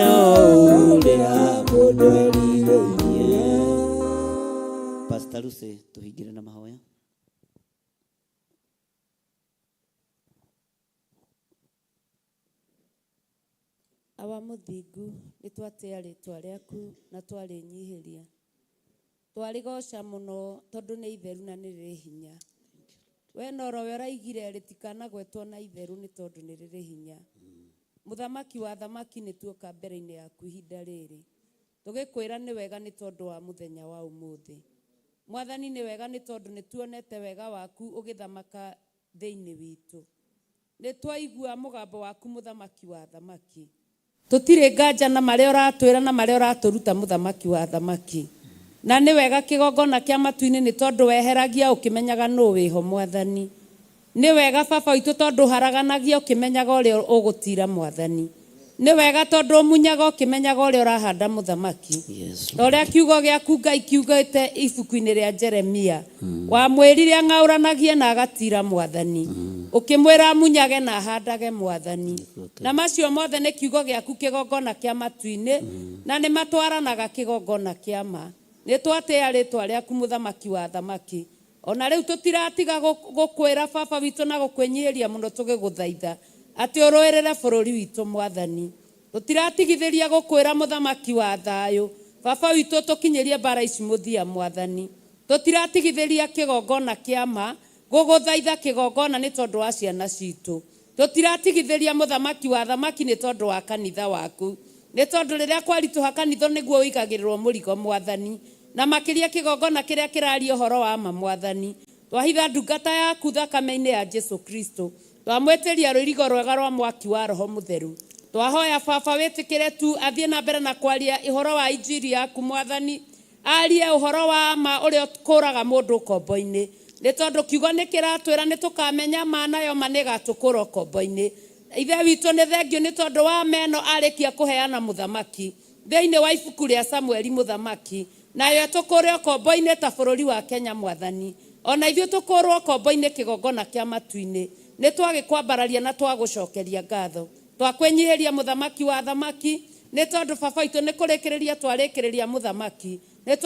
uria mundu erirĩirie. Pastor Lucy, tuhingire na mahoya. Awa muthingu nĩ twatea rĩtwa rĩaku na twarĩnyihiria, twarĩgoca mũno tondũ nĩ itheru na nĩ rĩrĩ hinya. We norowe ũraigire rĩtikanagwetwo na itheru nĩ tondũ nĩ rĩrĩ hinya. Mũthamaki wa thamaki nĩ tuoka mbere-inĩ yaku ihinda rĩrĩ, tũgĩkwĩra nĩ wega nĩ tondũ wa mũthenya wa ũmũthĩ. Mwathani nĩ wega nĩ tondũ nĩ tuonete wega waku ũgĩthamaka thĩinĩ witũ. Nĩ twaigua mũgambo waku mũthamaki wa thamaki. Tũtirĩ nganja na marĩa ũratwĩra na marĩa ũratũruta mũthamaki wa thamaki. Na nĩ wega kĩgongona kĩa matu-inĩ nĩ tondũ weheragia ũkĩmenyaga nũ wĩho Mwathani. Nĩ wega baba witũ tondũ haraganagia ũkĩmenyaga ũrĩa ũgũtira Mwathani. Nĩ wega tondũ ũmunyaga ũkĩmenyaga ũrĩa ũrahanda mũthamaki. Ũrĩa kiugo gĩaku Ngai kiugĩte ibuku-inĩ rĩa Jeremia. Wamwĩrire ang'aũranagie na agatira Mwathani. Ukimwira amunyage na ahandage Mwathani. Na macio mothe nĩ kiugo gĩaku kĩgongona kĩa matu-inĩ na nĩ matwaranaga kĩgongona kĩa ma. Nĩ twatea rĩtwa rĩaku mũthamaki wa thamaki. Ona rĩu tũtiratiga gũkwĩra baba witũ na gũkwĩnyihĩria mũno tũgĩgũthaitha atĩ ũrũĩrĩre bũrũri witũ Mwathani. Tũtiratigithĩria gũkwĩra mũthamaki wa thayũ baba witũ tũkinyĩrie mbara ici mũthia Mwathani. Tũtiratigithĩria kĩgongona kĩa ma gũgũthaitha kĩgongona nĩ tondũ wa ciana citũ. Tũtiratigithĩria mũthamaki wa thamaki nĩ tondũ wa kanitha waku. Nĩ tondũ rĩrĩa kwaritũha kanitha nĩguo ũigagĩrĩrwo mũrigo Mwathani. Na makĩria kĩgongona kĩrĩa kĩraria ũhoro wa ma Mwathani. Twahitha ndungata yaku thakame-inĩ ya Jesu Kristo. Twamwĩtĩria rũirigo rwega rwa mwaki wa Roho Mũtheru. Twahoya baba wĩtĩkĩre tu athiĩ na mbere na kwaria ũhoro wa injiri yaku Mwathani. Arie ũhoro wa ma ũrĩa kũraga mũndũ ũkombo-inĩ. Nĩ tondũ kiugo nĩ kĩratwĩra nĩ tũkamenya ma nayo ma nĩgatũkũra ũkombo-inĩ. Ithe witũ nĩ thengio nĩ tondũ wa meno arĩkia kũheana mũthamaki thĩinĩ wa ibuku rĩa Samueli mũthamaki. Nayo tũkũre ũkombo-inĩ ta bũrũri wa Kenya Mwathani. Ona ithuĩ tũkũrwo ũkombo-inĩ kĩgongona kĩa matu-inĩ. Nĩ twagĩkwambararia na twagũcokeria ngatho. Twakwĩnyihĩria mũthamaki wa thamaki nĩ tondũ baba witũ nĩ kũrĩkĩrĩria twarĩkĩrĩria mũthamaki. Nĩ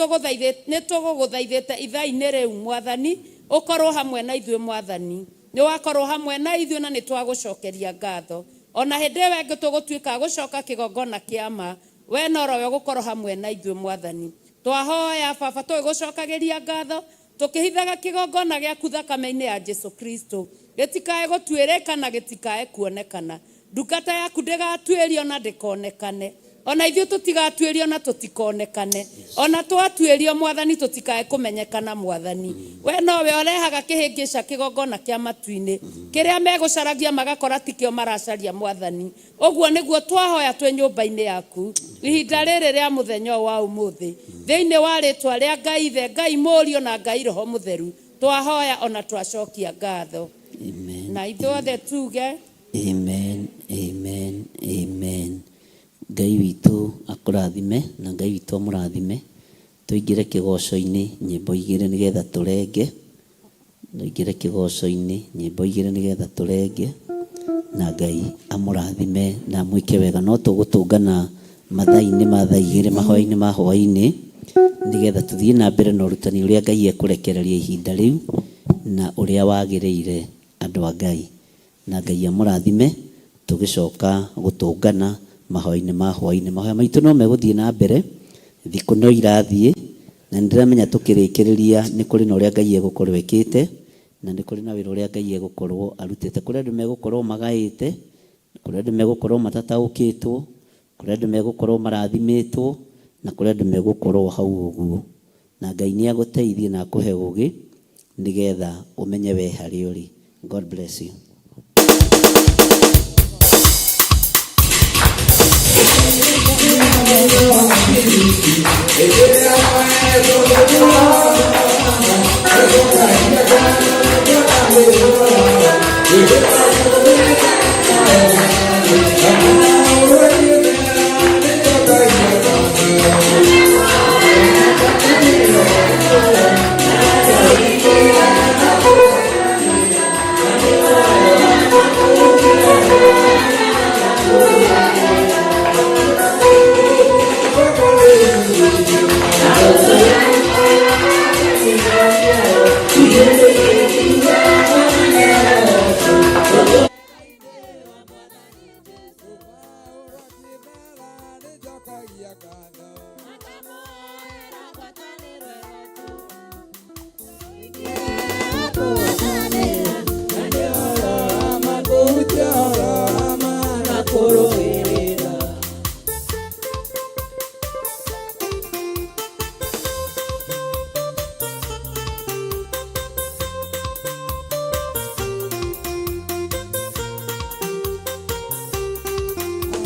tũgũgũthaithĩte ithaa-inĩ rĩu Mwathani ũkorwo hamwe na ithuĩ Mwathani. Nĩ wakorwo hamwe na ithuĩ na nĩ twagũcokeria ngatho. Ona hĩndĩ ĩyo ĩngĩ tũgũtuĩka gũcoka kĩgongona kĩa ma, we norowe gũkorwo hamwe na ithuĩ Mwathani. Twahoya baba tũgũcokagĩria ngatho tukihithaga kigongona gĩaku thakame-inĩ ya Jesu Kristo. Gĩtikae gũtuĩrĩka na gĩtikae kuonekana. Ndungata yaku ndĩgatuĩrio na ndĩkonekane. Ona ithuĩ tũtigatuĩrio na tũtikonekane. Ona twatuĩrio Mwathani tũtikae kũmenyekana Mwathani. We nowe ũrehaga kĩhĩngĩca kĩgongona kĩa matu-inĩ. Kĩrĩa megũcaragia magakora tikĩo maracaria Mwathani. Ũguo nĩguo twahoya twĩ nyũmba-inĩ yaku. Ihinda rĩrĩ rĩa mũthenya wa ũmũthĩ. Thĩinĩ wa rĩtwa rĩa Ngai Ithe, Ngai Mũriũ na Ngai Roho Mũtheru. Twahoya ona twacokia ngatho. Amen. Na ithuothe tuge. Amen. Amen. Amen. Ngai witũ akũrathime na Ngai witũ amũrathime. Tũingĩre kĩgoco-inĩ nyĩmbo igĩrĩ nĩgetha tũrenge. Tũingĩre kĩgoco-inĩ nyĩmbo igĩrĩ nĩgetha tũrenge. Na Ngai amũrathime na mwĩke wega. No tũgũtũngana mathaa-inĩ ma thaa igĩrĩ mahoya-inĩ ma hwaĩ-inĩ nĩgetha tũthiĩ na mbere na ũrutani ũrĩa Ngai ekũrekereria ihinda rĩu na ũrĩa wagĩrĩire andũ a Ngai. Na Ngai amũrathime tũgĩcoka gũtũngana mahoya-inĩ ma hwaĩ-inĩ. Mahoya maitũ no megũthiĩ na mbere, thikũ no irathiĩ, na nĩndĩramenya tũkĩrĩkĩrĩria nĩ kũrĩ na ũrĩa Ngai egũkorwo ekĩte na nĩ kũrĩ na wĩra ũrĩa Ngai egũkorwo arutĩte. Kũrĩ andũ megũkorwo magaĩte, kũrĩ andũ megũkorwo matataũkĩtwo, kũrĩ andũ megũkorwo marathimĩtwo, na kũrĩ andũ megũkorwo hau ũguo. Na Ngai nĩ agũteithie na akũhe ũgĩ nĩgetha ũmenye we harĩa ũrĩ. God bless you. nĩnjokagia ngatho.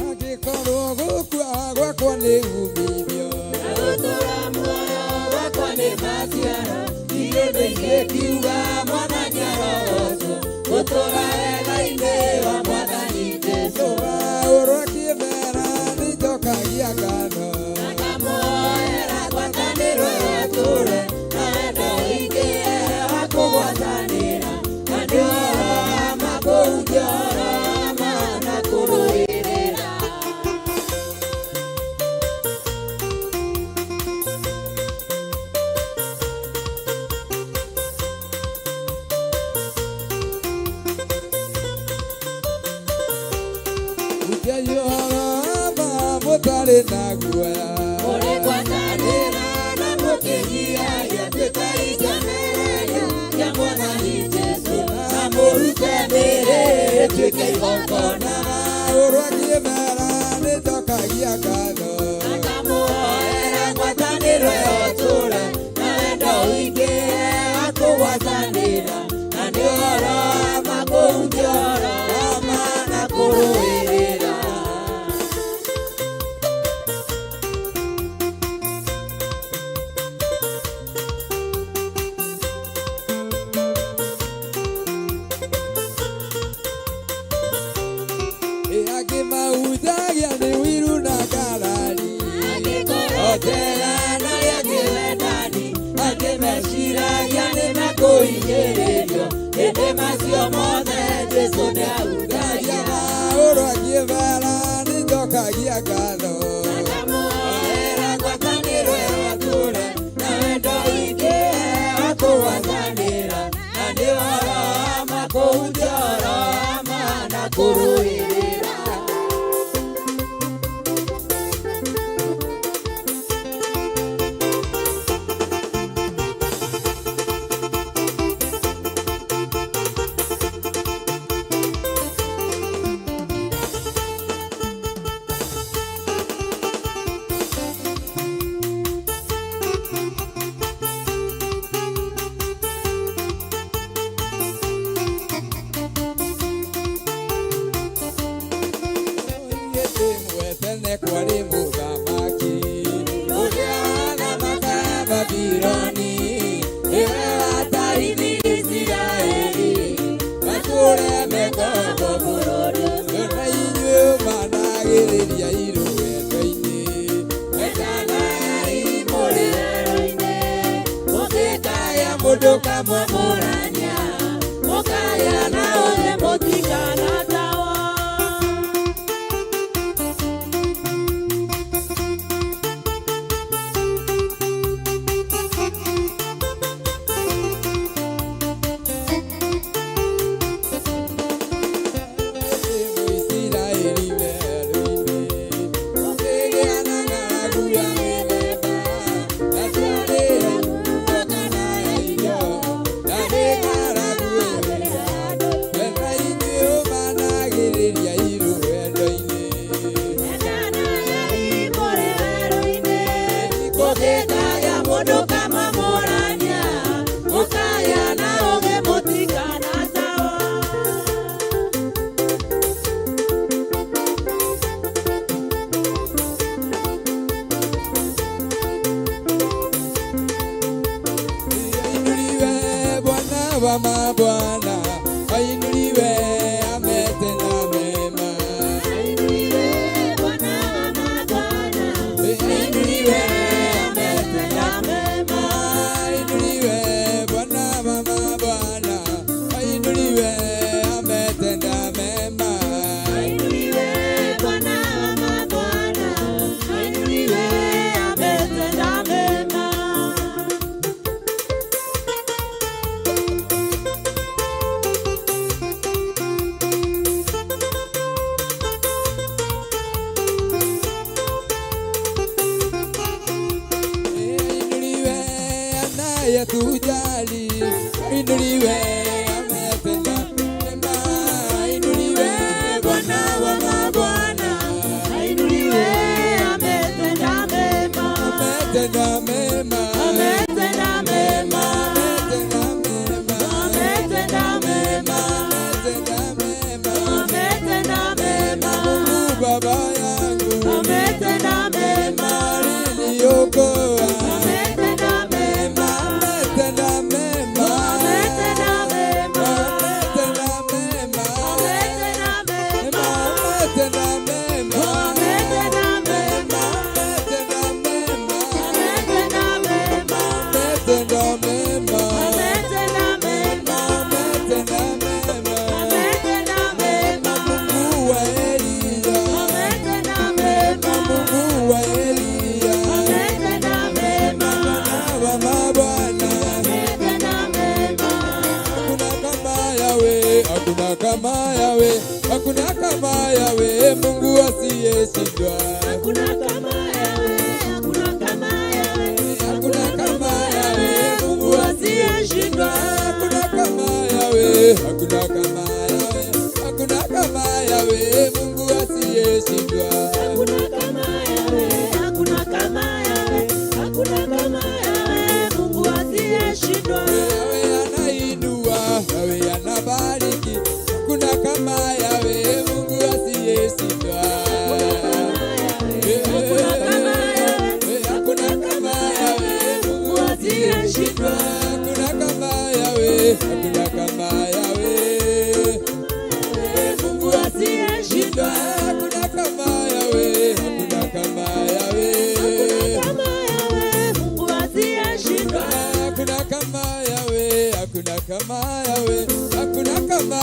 Angĩkorwo gũkua gwakwa nĩ umithio, Kiuga mwana nyaroco gũtũra wega-inĩ wa Mwathani Jesũ. ũrwa kĩmera nĩnjokagia ngatho. Akamuoera ngwatanĩro ĩyo tũre na wendo ũingĩhe wa kũgwatanĩra na nĩ ũhoro wa ma kũhunjia ũhoro wa ma na kũrũĩrĩra. Hunjai ũhoro wa ma mũtarĩ na guoya. Mũrĩ ngwatanĩra na mũkĩnyihagia tuĩka icemereria rĩa Mwathani Jesũ na mũrute mĩĩrĩ ĩtuĩke igongona. ũrwa kĩmera nĩnjokagia ngatho. Akamuoera ngwatanĩro ĩyo tũre na wendo ũingĩhe wa kũgwatanĩra na nĩ ũhoro wa ma kũhunjia ũhoro wa ma na kũrũĩrĩra. Angĩmahunjagia nĩ ũiru na ngarari. Angĩkorotera na rĩangĩ wendani angĩmeciragia nĩ makũhinyĩrĩrio hĩndĩ macio mothe Jesũ nĩahunjagia. ũrwa kĩmera nĩnjokagia ngatho. Akamuoera ngwatanĩro ĩyo tũre na wendo ũingĩhe wa kũgwatanĩra na nĩ ũhoro wa ma kũhunjia ũhoro wa ma na kũrũĩrĩra. Tene kwarĩ mũthamaki ũrĩa wathamaka Babironi, Nĩwe watarithirie Isiraeli matũũre mekombo bũrũri ũcio. na inyuĩ managĩrĩria irũ wendo-inĩ. Wendanagai mũrĩ werũ-inĩ, mũngĩkaya mũndũ kamwamũrania, mũkagĩa na ũthĩ mũtikanatawo. Mũisiraeli werũ-inĩ, ũkĩgĩa na ng'aragu ya mĩthemba, na ciarĩra guoka na irio, na nĩ ng'aragu ĩrĩa wenda inyuĩ managĩrĩria irũ wendo-inĩ. Wendanagai mũrĩ werũ-inĩ, mũngĩkaya mũndũ kamwamũrania, mũkagĩa na ũthĩ mũtikanatawo. Ainuliwe Bwana wa mabwana, ainuliwe ametenda mema. Ainuliwe Bwana wa mabwana, Ainuliwe ametenda mema. ainuliwe Bwana wa mabwana, ainuliwe ametenda mema. Ainuliwe Bwana wa mabwana, ainuliwe ametenda mema. aliyetujali. Inuliwe, ametenda mema. Inuliwe Bwana wa mabwana. Inuliwe, ametenda mema. Ametenda mema. Ametenda mema. Ametenda mema. Ametenda mema. Ametenda mema. Ametenda mema. Mungu Baba yangu. Ametenda mema. Aliniokoa. Ametenda mema. Ametenda mema. Ametenda mema. Ametenda mema. Ametenda mema. Ametenda mema. Ametenda mema. Ametenda mema. Ametenda mema. Ametenda mema. Ametenda mema. Ametenda mema. Ametenda mema. Mungu wa Elia. Ametenda mema. Mungu wa Elia. Ametenda mema. Wa mabwana. Ametenda mema. Hakuna kama Yawe, hakuna kama Yawe, hakuna kama Yawe, Mungu asiyeshindwa. Hakuna kama Yawe, hakuna kama Yawe, Hakuna kama Yawe, Mungu asiyeshindwa. hakuna kama Yawe, hakuna kama Yawe, hakuna kama Yawe, Mungu asiyeshindwa. Hakuna kama Yawe, hakuna kama Yawe, hakuna kama Yawe, Mungu asiyeshindwa. Yawe anainua, Yawe anabariki, hakuna kama Yawe, Mungu asiyeshindwa. Hakuna kama Yawe, Mungu asiyeshindwa. Hakuna kama Yawe, hakuna kama Yawe, Mungu asiyeshindwa. Hakuna kama Yawe, hakuna kama Yawe, Kama Yawe, Mungu asiyeshindwa. hakuna kama Yawe, hakuna kama Yawe, hakuna kama